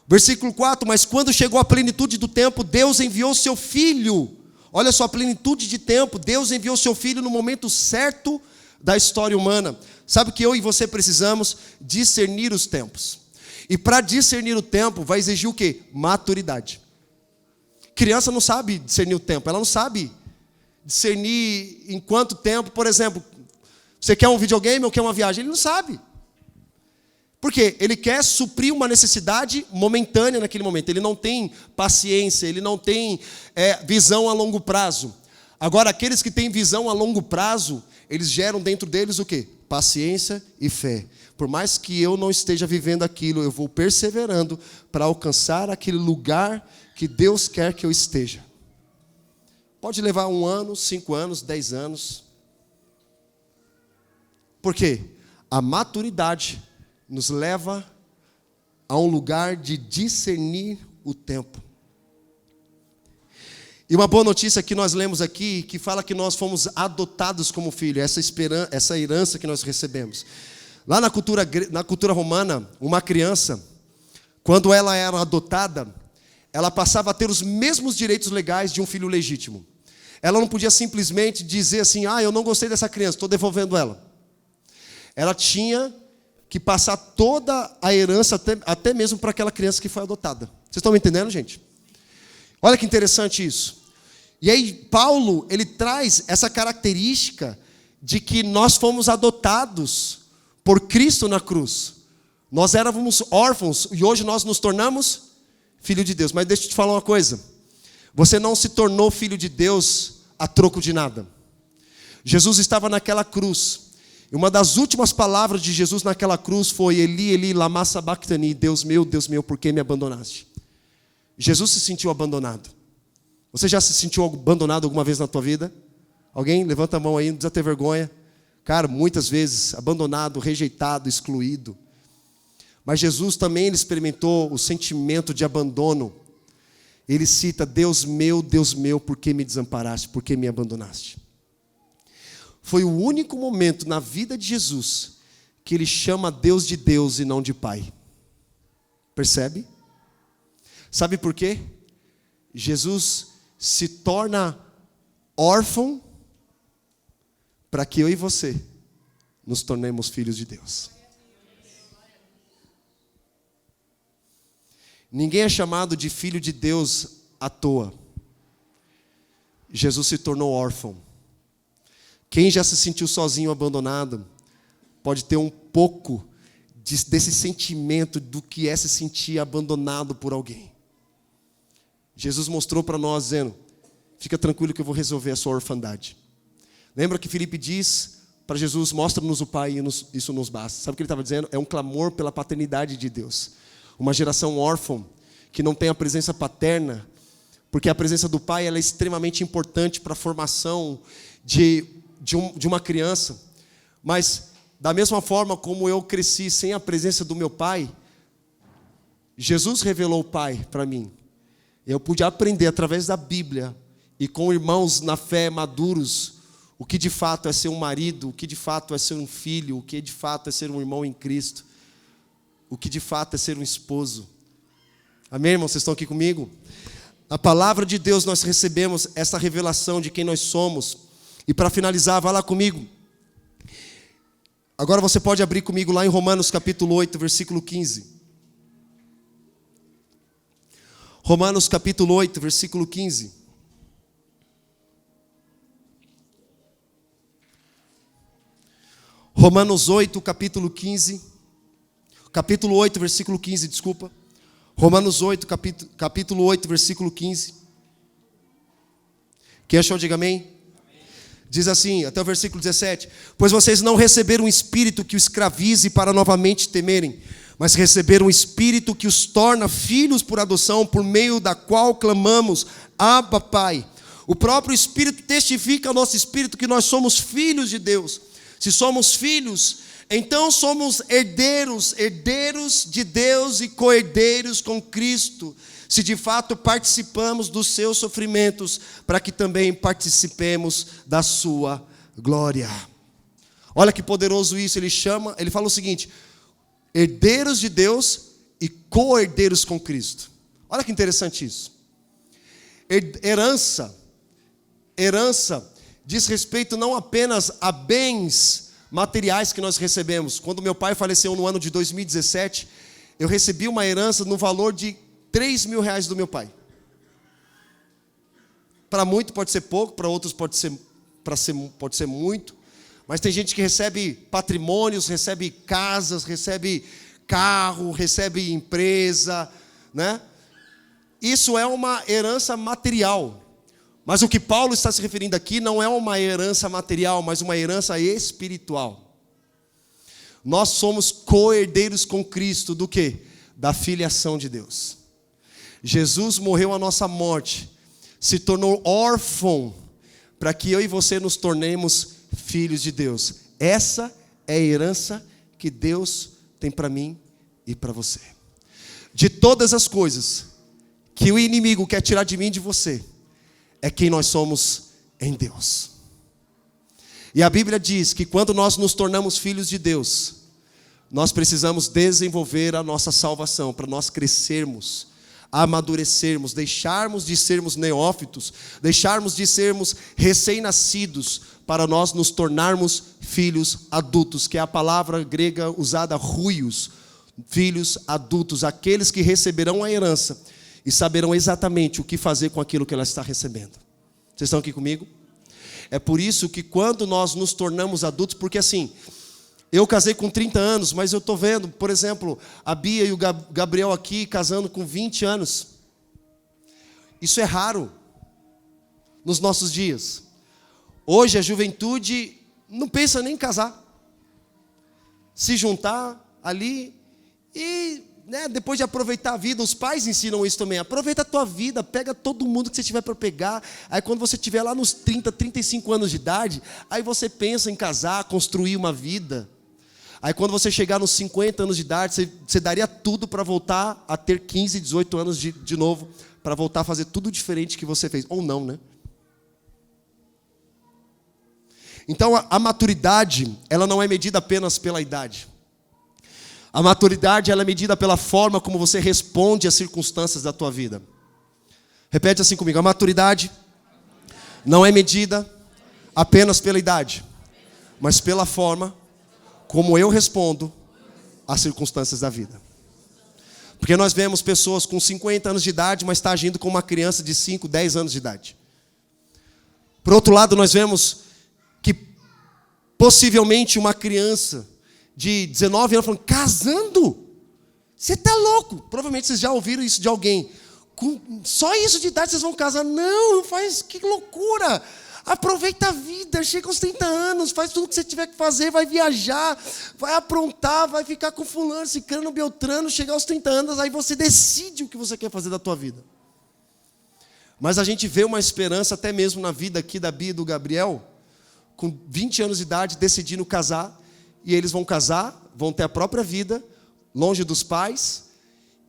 Versículo 4, mas quando chegou a plenitude do tempo, Deus enviou seu Filho. Olha só, a plenitude de tempo, Deus enviou seu Filho no momento certo da história humana. Sabe que eu e você precisamos discernir os tempos. E para discernir o tempo, vai exigir o quê? Maturidade. Criança não sabe discernir o tempo, ela não sabe discernir em quanto tempo. Por exemplo, você quer um videogame ou quer uma viagem? Ele não sabe. Por quê? Ele quer suprir uma necessidade momentânea naquele momento. Ele não tem paciência, ele não tem visão a longo prazo. Agora, aqueles que têm visão a longo prazo, eles geram dentro deles o quê? Paciência e fé. Por mais que eu não esteja vivendo aquilo, eu vou perseverando para alcançar aquele lugar que Deus quer que eu esteja. Pode levar 1 ano, 5 anos, 10 anos. Por quê? A maturidade nos leva a um lugar de discernir o tempo. E uma boa notícia que nós lemos aqui, que fala que nós fomos adotados como filho, essa herança que nós recebemos. Lá na cultura romana, uma criança, quando ela era adotada, ela passava a ter os mesmos direitos legais de um filho legítimo. Ela não podia simplesmente dizer assim, eu não gostei dessa criança, estou devolvendo ela. Ela tinha que passar toda a herança, até mesmo para aquela criança que foi adotada. Vocês estão me entendendo, gente? Olha que interessante isso. E aí, Paulo, ele traz essa característica de que nós fomos adotados por Cristo na cruz. Nós éramos órfãos e hoje nós nos tornamos filho de Deus. Mas deixa eu te falar uma coisa. Você não se tornou filho de Deus a troco de nada. Jesus estava naquela cruz. E uma das últimas palavras de Jesus naquela cruz foi: Eli, Eli, lama sabachthani, Deus meu, por que me abandonaste? Jesus se sentiu abandonado. Você já se sentiu abandonado alguma vez na tua vida? Alguém? Levanta a mão aí, não precisa ter vergonha. Cara, muitas vezes abandonado, rejeitado, excluído. Mas Jesus também ele experimentou o sentimento de abandono. Ele cita: Deus meu, por que me desamparaste? Por que me abandonaste? Foi o único momento na vida de Jesus que ele chama Deus de Deus e não de Pai. Percebe? Sabe por quê? Jesus se torna órfão para que eu e você nos tornemos filhos de Deus. Ninguém é chamado de filho de Deus à toa. Jesus se tornou órfão. Quem já se sentiu sozinho, abandonado, pode ter um pouco desse sentimento do que é se sentir abandonado por alguém. Jesus mostrou para nós, dizendo: fica tranquilo que eu vou resolver a sua orfandade. Lembra que Filipe diz para Jesus: mostra-nos o Pai e isso nos basta. Sabe o que ele estava dizendo? É um clamor pela paternidade de Deus. Uma geração órfã, que não tem a presença paterna, porque a presença do Pai ela é extremamente importante para a formação de uma criança. Mas, da mesma forma como eu cresci sem a presença do meu pai, Jesus revelou o Pai para mim. Eu pude aprender através da Bíblia e com irmãos na fé maduros o que de fato é ser um marido, o que de fato é ser um filho, o que de fato é ser um irmão em Cristo, o que de fato é ser um esposo. Amém, irmãos? Vocês estão aqui comigo? Na palavra de Deus nós recebemos essa revelação de quem nós somos. E para finalizar, vá lá comigo. Agora você pode abrir comigo lá em Romanos capítulo 8, versículo 15. Romanos capítulo 8, versículo 15. Romanos 8, capítulo 15. Capítulo 8, versículo 15, desculpa. Romanos 8, capítulo 8, versículo 15. Quem achou, diga amém. Diz assim, até o versículo 17: pois vocês não receberam um espírito que os escravize para novamente temerem, mas receberam um espírito que os torna filhos por adoção, por meio da qual clamamos: Abba, Pai. O próprio Espírito testifica ao nosso espírito que nós somos filhos de Deus. Se somos filhos, então somos herdeiros, herdeiros de Deus e co-herdeiros com Cristo, se de fato participamos dos seus sofrimentos, para que também participemos da sua glória. Olha que poderoso isso, ele fala o seguinte: herdeiros de Deus e co-herdeiros com Cristo. Olha que interessante isso. Herança diz respeito não apenas a bens materiais que nós recebemos. Quando meu pai faleceu no ano de 2017, eu recebi uma herança no valor de R$3.000 do meu pai. Para muito pode ser pouco, para outros pode ser muito. Mas tem gente que recebe patrimônios, recebe casas, recebe carro, recebe empresa, né? Isso é uma herança material. Mas o que Paulo está se referindo aqui não é uma herança material, mas uma herança espiritual. Nós somos co-herdeiros com Cristo do quê? Da filiação de Deus. Jesus morreu a nossa morte, se tornou órfão, para que eu e você nos tornemos filhos de Deus. Essa é a herança que Deus tem para mim e para você. De todas as coisas que o inimigo quer tirar de mim e de você, é quem nós somos em Deus. E a Bíblia diz que quando nós nos tornamos filhos de Deus, nós precisamos desenvolver a nossa salvação, para nós crescermos, amadurecermos, deixarmos de sermos neófitos, deixarmos de sermos recém-nascidos, para nós nos tornarmos filhos adultos, que é a palavra grega usada ruios, filhos adultos, aqueles que receberão a herança e saberão exatamente o que fazer com aquilo que ela está recebendo. Vocês estão aqui comigo? É por isso que quando nós nos tornamos adultos, porque assim, eu casei com 30 anos, mas eu estou vendo, por exemplo, a Bia e o Gabriel aqui casando com 20 anos. Isso é raro nos nossos dias. Hoje a juventude não pensa nem em casar. Se juntar ali e, depois de aproveitar a vida, os pais ensinam isso também. Aproveita a tua vida, pega todo mundo que você tiver para pegar. Aí quando você estiver lá nos 30, 35 anos de idade, aí você pensa em casar, construir uma vida. Aí quando você chegar nos 50 anos de idade, você daria tudo para voltar a ter 15, 18 anos de novo, para voltar a fazer tudo diferente que você fez. Ou não, né? Então a maturidade, ela não é medida apenas pela idade. A maturidade ela é medida pela forma como você responde às circunstâncias da tua vida. Repete assim comigo. A maturidade não é medida apenas pela idade, mas pela forma como eu respondo às circunstâncias da vida. Porque nós vemos pessoas com 50 anos de idade, mas está agindo como uma criança de 5, 10 anos de idade. Por outro lado, nós vemos que possivelmente uma criança de 19 anos falando, casando? Você está louco? Provavelmente vocês já ouviram isso de alguém. Com só isso de idade vocês vão casar? Não, faz, que loucura! Aproveita a vida, chega aos 30 anos, faz tudo o que você tiver que fazer, vai viajar, vai aprontar, vai ficar com fulano, ciclano, beltrano, chegar aos 30 anos, aí você decide o que você quer fazer da tua vida. Mas a gente vê uma esperança até mesmo na vida aqui da Bia e do Gabriel, com 20 anos de idade, decidindo casar, e eles vão casar, vão ter a própria vida, longe dos pais,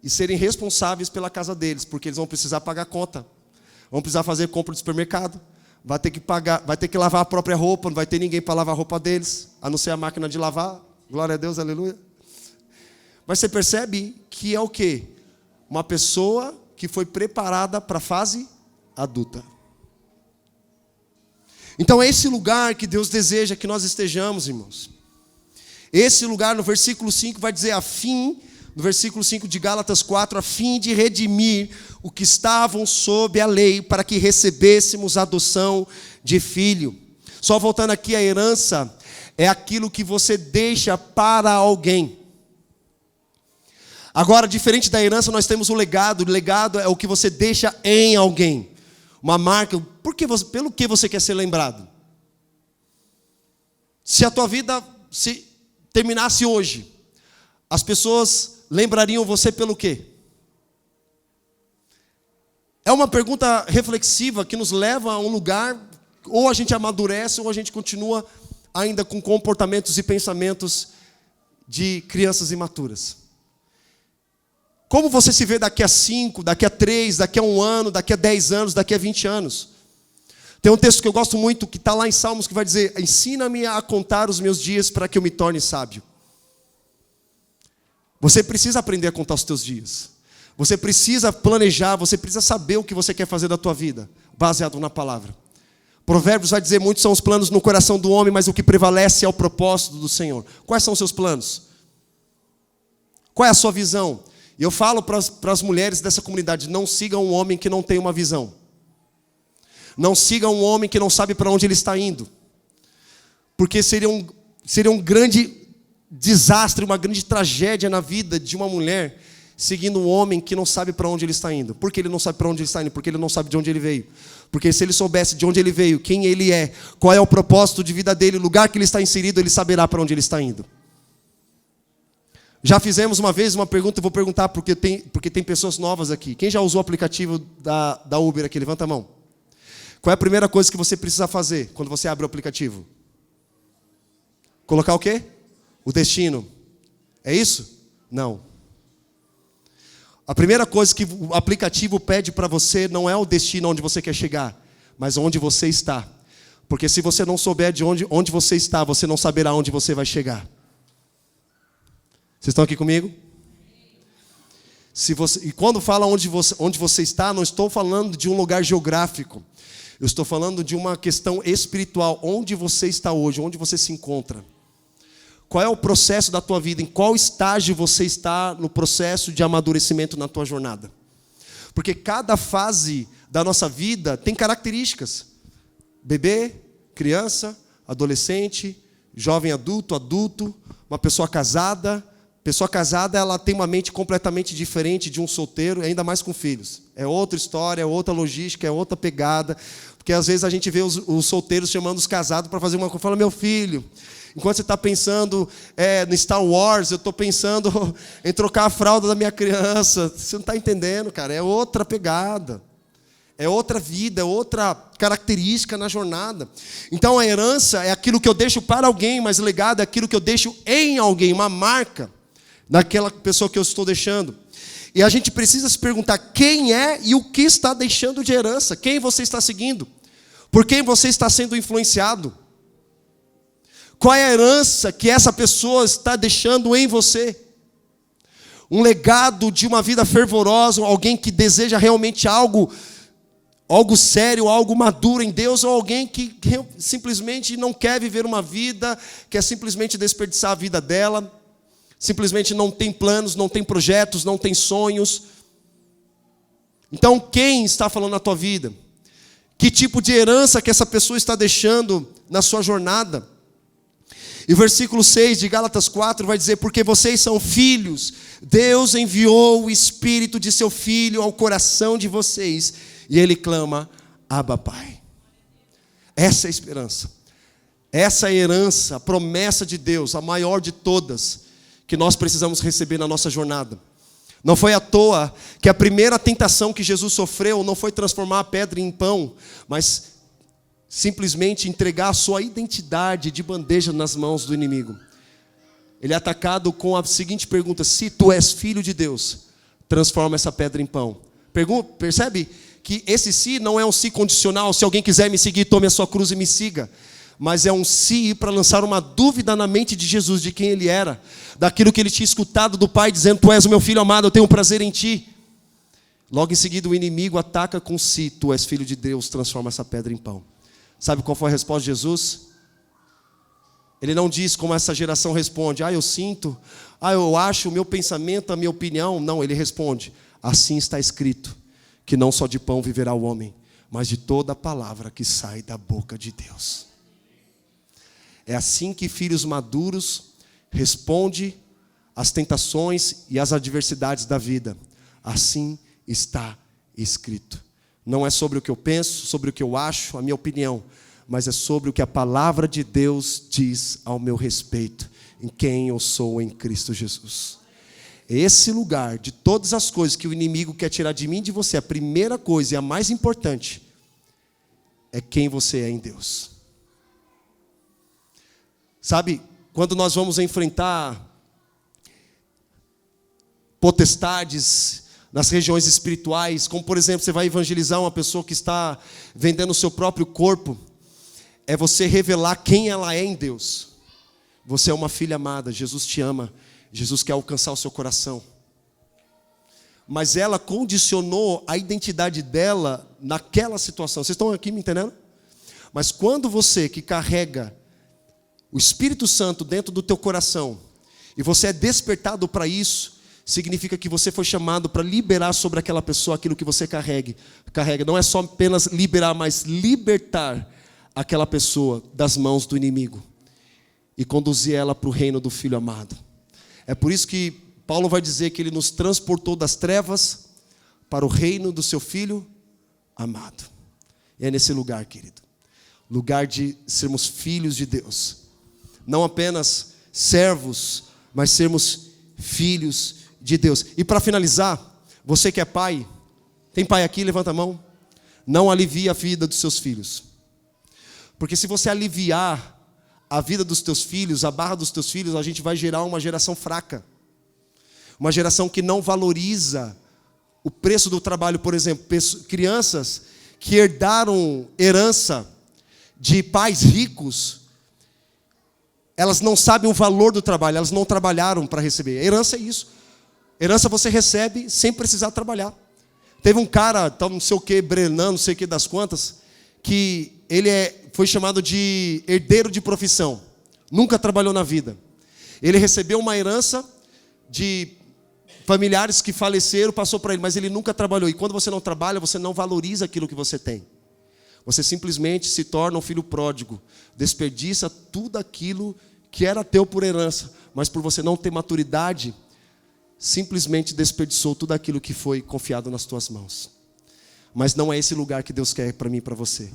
e serem responsáveis pela casa deles, porque eles vão precisar pagar conta, vão precisar fazer compra de supermercado, vai ter que pagar, vai ter que lavar a própria roupa, não vai ter ninguém para lavar a roupa deles, a não ser a máquina de lavar, glória a Deus, aleluia. Mas você percebe que é o quê? Uma pessoa que foi preparada para a fase adulta. Então é esse lugar que Deus deseja que nós estejamos, irmãos. Esse lugar no versículo 5 vai dizer no versículo 5 de Gálatas 4, a fim de redimir o que estavam sob a lei, para que recebêssemos a adoção de filho. Só voltando aqui, a herança é aquilo que você deixa para alguém. Agora, diferente da herança, nós temos o legado. O legado é o que você deixa em alguém. Uma marca, pelo que você quer ser lembrado. Se a tua vida se terminasse hoje, as pessoas lembrariam você pelo quê? É uma pergunta reflexiva que nos leva a um lugar, ou a gente amadurece, ou a gente continua ainda com comportamentos e pensamentos de crianças imaturas. Como você se vê daqui a 5, daqui a 3, daqui a 1 ano, daqui a 10 anos, daqui a 20 anos? Tem um texto que eu gosto muito, que está lá em Salmos, que vai dizer, ensina-me a contar os meus dias para que eu me torne sábio. Você precisa aprender a contar os teus dias. Você precisa planejar, você precisa saber o que você quer fazer da tua vida, baseado na palavra. Provérbios vai dizer, muitos são os planos no coração do homem, mas o que prevalece é o propósito do Senhor. Quais são os seus planos? Qual é a sua visão? E eu falo para as mulheres dessa comunidade, não sigam um homem que não tem uma visão. Não sigam um homem que não sabe para onde ele está indo. Porque seria um grande desastre, uma grande tragédia na vida de uma mulher seguindo um homem que não sabe para onde ele está indo. Por que ele não sabe para onde ele está indo? Porque ele não sabe de onde ele veio. Porque se ele soubesse de onde ele veio, quem ele é, qual é o propósito de vida dele, o lugar que ele está inserido, ele saberá para onde ele está indo. Já fizemos uma vez uma pergunta, eu vou perguntar porque tem pessoas novas aqui. Quem já usou o aplicativo da Uber aqui? Levanta a mão. Qual é a primeira coisa que você precisa fazer quando você abre o aplicativo? Colocar o quê? O destino. É isso? Não. A primeira coisa que o aplicativo pede para você não é o destino onde você quer chegar, mas onde você está. Porque se você não souber de onde você está, você não saberá onde você vai chegar. Vocês estão aqui comigo? E quando fala onde você está, não estou falando de um lugar geográfico. Eu estou falando de uma questão espiritual. Onde você está hoje? Onde você se encontra? Qual é o processo da tua vida? Em qual estágio você está no processo de amadurecimento na tua jornada? Porque cada fase da nossa vida tem características. Bebê, criança, adolescente, jovem adulto, uma pessoa casada. Pessoa casada, ela tem uma mente completamente diferente de um solteiro, ainda mais com filhos. É outra história, é outra logística, é outra pegada. Porque às vezes a gente vê os solteiros chamando os casados para fazer uma coisa. Fala, meu filho, enquanto você está pensando no Star Wars, eu estou pensando em trocar a fralda da minha criança. Você não está entendendo, cara. É outra pegada. É outra vida, é outra característica na jornada. Então a herança é aquilo que eu deixo para alguém, mas legado é aquilo que eu deixo em alguém, uma marca daquela pessoa que eu estou deixando. E a gente precisa se perguntar quem é e o que está deixando de herança. Quem você está seguindo? Por quem você está sendo influenciado? Qual é a herança que essa pessoa está deixando em você? um legado de uma vida fervorosa, alguém que deseja realmente algo sério, algo maduro em Deus, ou alguém que simplesmente não quer viver uma vida, quer simplesmente desperdiçar a vida dela, simplesmente não tem planos, não tem projetos, não tem sonhos. Então, quem está falando na tua vida? Que tipo de herança que essa pessoa está deixando na sua jornada? E o versículo 6 de Gálatas 4 vai dizer: porque vocês são filhos, Deus enviou o Espírito de seu Filho ao coração de vocês, e Ele clama, Abba, Pai. Essa é a esperança, essa é a herança, a promessa de Deus, a maior de todas, que nós precisamos receber na nossa jornada. Não foi à toa que a primeira tentação que Jesus sofreu não foi transformar a pedra em pão, mas simplesmente entregar a sua identidade de bandeja nas mãos do inimigo. Ele é atacado com a seguinte pergunta: se tu és filho de Deus, transforma essa pedra em pão. Percebe que esse se não é um se condicional, se alguém quiser me seguir, tome a sua cruz e me siga. Mas é um se para lançar uma dúvida na mente de Jesus, de quem ele era, daquilo que ele tinha escutado do Pai, dizendo: tu és o meu filho amado, eu tenho prazer em ti. Logo em seguida o inimigo ataca com si: tu és filho de Deus, transforma essa pedra em pão. Sabe qual foi a resposta de Jesus? Ele não diz como essa geração responde: eu sinto, eu acho, o meu pensamento, a minha opinião. Não, ele responde: assim está escrito, que não só de pão viverá o homem, mas de toda a palavra que sai da boca de Deus. É assim que filhos maduros respondem às tentações e às adversidades da vida. Assim está escrito. Não é sobre o que eu penso, sobre o que eu acho, a minha opinião, mas é sobre o que a palavra de Deus diz ao meu respeito, em quem eu sou em Cristo Jesus. Esse lugar de todas as coisas que o inimigo quer tirar de mim e de você, a primeira coisa e a mais importante é quem você é em Deus. Sabe, quando nós vamos enfrentar potestades nas regiões espirituais, como por exemplo, você vai evangelizar uma pessoa que está vendendo o seu próprio corpo, é você revelar quem ela é em Deus. Você é uma filha amada, Jesus te ama, Jesus quer alcançar o seu coração. Mas ela condicionou a identidade dela naquela situação. Vocês estão aqui me entendendo? Mas quando você que carrega o Espírito Santo dentro do teu coração, e você é despertado para isso, significa que você foi chamado para liberar sobre aquela pessoa aquilo que você carrega. Não é só apenas liberar, mas libertar aquela pessoa das mãos do inimigo e conduzir ela para o reino do Filho amado. É por isso que Paulo vai dizer que ele nos transportou das trevas para o reino do seu Filho amado. E é nesse lugar, querido, lugar de sermos filhos de Deus. Não apenas servos, mas sermos filhos de Deus. E para finalizar, você que é pai, tem pai aqui? Levanta a mão. Não alivie a vida dos seus filhos. Porque se você aliviar a vida dos teus filhos, a barra dos teus filhos, a gente vai gerar uma geração fraca. Uma geração que não valoriza o preço do trabalho. Por exemplo, crianças que herdaram herança de pais ricos, elas não sabem o valor do trabalho, elas não trabalharam para receber. Herança é isso. Herança você recebe sem precisar trabalhar. Teve um cara, não sei o que, Brenan, não sei o que das quantas, que ele foi chamado de herdeiro de profissão. Nunca trabalhou na vida. Ele recebeu uma herança de familiares que faleceram, passou para ele, mas ele nunca trabalhou. E quando você não trabalha, você não valoriza aquilo que você tem. Você simplesmente se torna um filho pródigo. Desperdiça tudo aquilo que era teu por herança, mas por você não ter maturidade, simplesmente desperdiçou tudo aquilo que foi confiado nas tuas mãos. Mas não é esse lugar que Deus quer para mim e para você.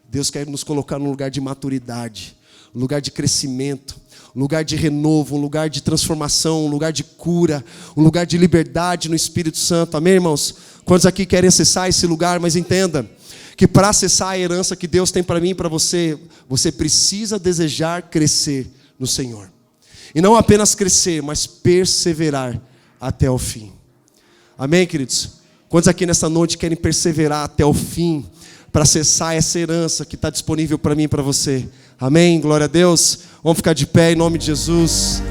Deus quer nos colocar num lugar de maturidade, um lugar de crescimento, um lugar de renovo, um lugar de transformação, um lugar de cura, um lugar de liberdade no Espírito Santo. Amém, irmãos? Quantos aqui querem acessar esse lugar? Mas entenda que para acessar a herança que Deus tem para mim e para você, você precisa desejar crescer no Senhor. E não apenas crescer, mas perseverar até o fim. Amém, queridos? Quantos aqui nessa noite querem perseverar até o fim para acessar essa herança que está disponível para mim e para você? Amém? Glória a Deus. Vamos ficar de pé em nome de Jesus.